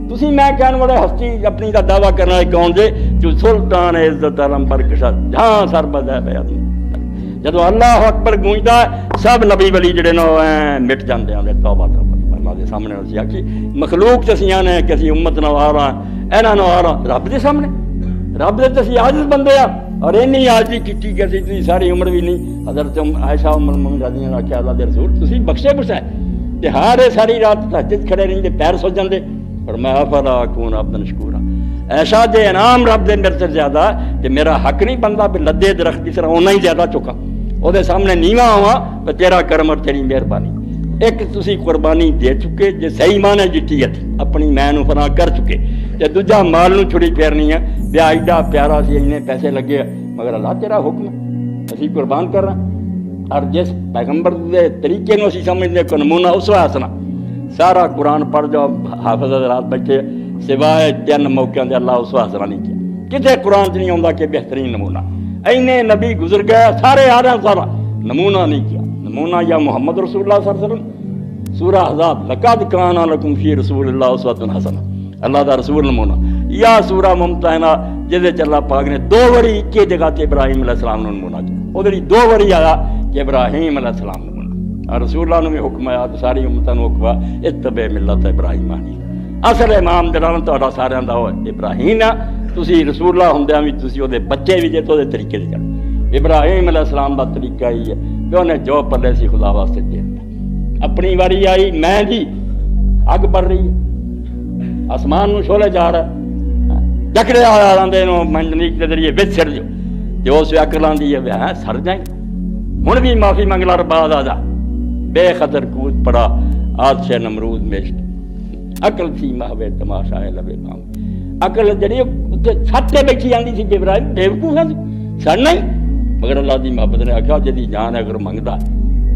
تسی میں کہنے والے ہستی اپنی کا دعویٰ کرنا ہے کون دے جو سلطان عزت علم پر کشا جہاں سر بجائے پہ آدمی، جدو اللہ اکبر گونجتا ہے سب نبی ولی جڑے نو مٹ جاندے ہیں۔ توبہ توبہ اللہ دے سامنے اسی آکھی مخلوق تسیاں نے کہ اسی امت نو آ رہا اینا نو آ رہا، رب دے سامنے رب دے تسی عاجز بندے آ، اور اینی عاجزی کیتی کہ تسی ساری عمر بھی نہیں۔ حضرت عائشہ ام المؤمنین رضی اللہ عنہا اللہ دے رسول تسی بخشے بخشائے تے ہر ساری رات تہجد کھڑے رہندے، پیر سو جاندے، فرمایا افلا اکون عبدا شکورا، ایسا دے انعام رب دے میرے سے زیادہ کہ میرا حق نہیں بنتا بھی لدے درخت کی طرح اونا ہی زیادہ چکا، وہ دے سامنے نیواں ہوا تو تیرا کرم اور تیری مہربانی۔ ایک تسی قربانی دے چکے جے صحیح معنی جتی ہے اپنی میں نو فنا کر چکے، تے دوجا مال نو چھڑی پھیرنی ہے بیا ایڈا پیارا سی انہیں پیسے لگے مگر اللہ تیرا حکم ہے اسی قربان کر رہا۔ اور جس پیغمبر دے طریقے نو اسی سمجھنے کو نمونہ اسوہ حسنہ، سارا قرآن پڑھ جاؤ حافظ حضرات بیٹھے سوائے 3 موقعوں دے اللہ اسوہ حسنہ نہیں کیا، کتے قرآن چ نہیں آتا کہ بہترین نمونہ اینے نبی گزر گیا سارے آ رہے سارا نمونہ نہیں کیا۔ نمونہ یا محمد رسول اللہ صلی اللہ علیہ وسلم، سورہ احزاب لقد کان لکم فی رسول اللہ اسوۃ حسنہ، اللہ دا رسول نمونہ، یا سورہ ممتحنہ جس اللہ پاک نے 2 واری ایک جگہ تے ابراہیم علیہ السلام نے نمونہ کیا، وہ 2 واری آیا کہ ابراہیم علیہ السلام نمونہ، اور رسول اللہ نے بھی حکم آیا ساری امتوں نے حکم اتبع ملت ابراہیم حنیفا، اصل امام جڑا تہاڈا سارے دا ہوئے ابراہیم ہے، تسی رسول اللہ ہوندیاں بھی تسی وہ بچے بھی جے تو طریقے سے کرو۔ ابراہیم علیہ السلام کا طریقہ ہی ہے کہ انہیں جو پلے سی خدا واسطے دے دیا۔ اپنی واری آئی میں جی اگ بڑھ رہی ہے، آسمان نو شولے جا رہا ہے، ڈکڑے آ رہے منجنیک کے ذریعے بچ سڑ جو جو اس اکل آدھی ہے ہاں سر جائیں ہوں بھی معافی منگ لا بعد آ جا بے خطر کود پڑا آدش نمرود میشت عقل تھی محوے تماشا لبے ماں عقل جڑی چھتے بیٹھی آتی سی ابراہیم بیوقوف ہے سڑنا ہی مگر اللہ دی محبت نے آخیا جی جان اگر منگتا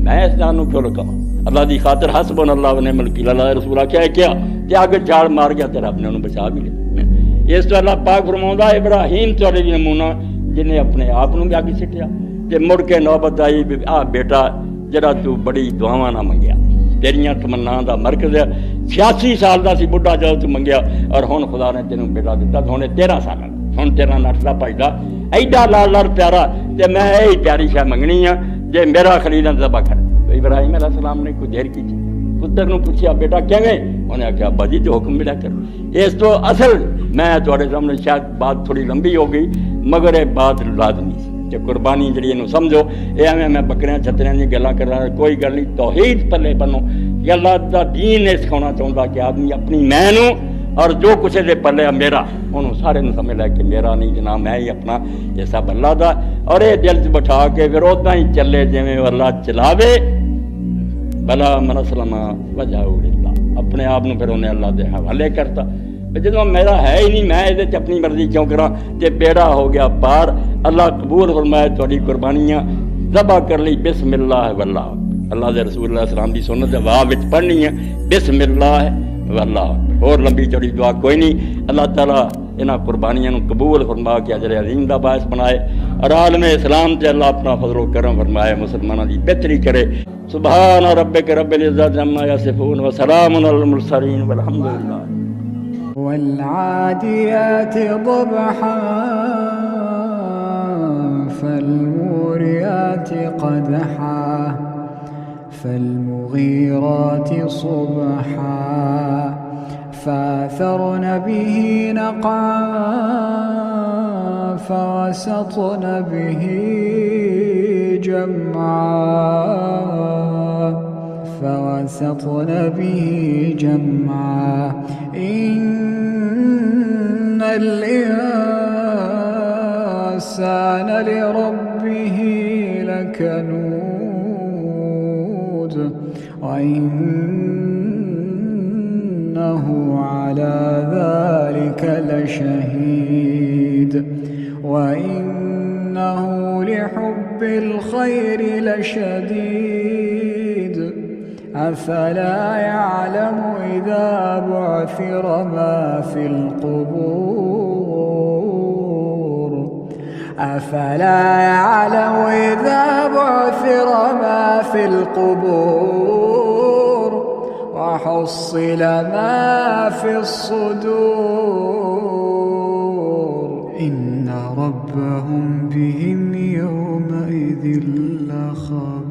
میں اس جان کیوں لکاں اللہ دی خاطر حسبنا اللہ و نعم الوکیل اللہ رسول کیا کیا کہ آگے جھاڑ مار گیا تو رب نے انہوں بچا بھی لیا۔ اس تو اللہ پاک فرماؤں ابراہیم تھوڑے بھی نمونہ جنہیں اپنے آپ بھی آگے سٹیا کہ مڑ کے نوبت آئی آ بیٹا جڑا تو بڑی دعاواں نہ منگیا تیریاں تمنا دا مرکز ہے 86 سال دا سی بڑھا جب تو منگیا اور ہن خدا نے تینوں بیٹا دیتا تو ہن 13 سال ہن تیرا نٹدا بھجدا ایڈا لال لال پیارا تے میں یہی پیاری شاہ منگنی ہاں جے میرا خلیل ذبح کر۔ ابراہیم علیہ السلام نے کوئی دیر کی پتر نو پوچھا بیٹا کیویں انہیں آخیا ابا جی تو حکم ملا کر۔ اس تو اصل میں تھوڑے سامنے شاید بات تھوڑی لمبی ہو گئی مگر یہ بات لازمی کہ قربانی جڑی انہوں سمجھو یہ ایویں میں بکریاں چھتریاں دی گلاں کر رہا کوئی گل نہیں توحید پلے بنو کہ اللہ دا دین یہ سکھانا چاہتا کہ آدمی اپنی میں نو اور جو کچھ دے پلے میرا انہوں سارے نو سمجھ لے کہ میرا نہیں جناب میں ہی اپنا یہ سب اللہ دا اور یہ دل چ بٹھا کے پھر ادا ہی چلے جویں اللہ چلاوے بلا من اسلم وجہہ للہ اپنے آپ نو پھر انہیں اللہ دے حوالے کرتا جدو میرا ہے ہی نہیں میں یہ اپنی مرضی کیوں کرا کہ بیڑا ہو گیا پار اللہ قبول فرمائے تھوڑی قربانیاں ذبح کر لی بسم اللہ واللہ اللہ دے رسول اللہ السلام دی سنت واہ وچ پڑھنی ہے بسم اللہ واللہ اور لمبی چوڑی دعا کوئی نہیں۔ اللہ تعالیٰ انہاں قربانیاں نو قبول فرما کے اجر عظیم دا باعث بنائے اور عالم اسلام تے اللہ اپنا فضل و کرم فرمائے مسلمانوں دی بہتری کرے۔ سبحان ربک رب العزت عما یصفون وسلام علی المرسلین والحمد للہ۔ والعاديات ضبحا فالموريات قدحا فالمغيرات صبحا فاثرن به نقعا فوسطن به جمعا إن الإنسان لربه لكنود وإنه على ذلك لشهيد وإنه لحب الخير لشديد أفلا يعلم إذا بعثر ما في القبور أفلا يعلم إذا بعثر ما في القبور وحصل ما في الصدور إن ربهم بهم يومئذ لخبير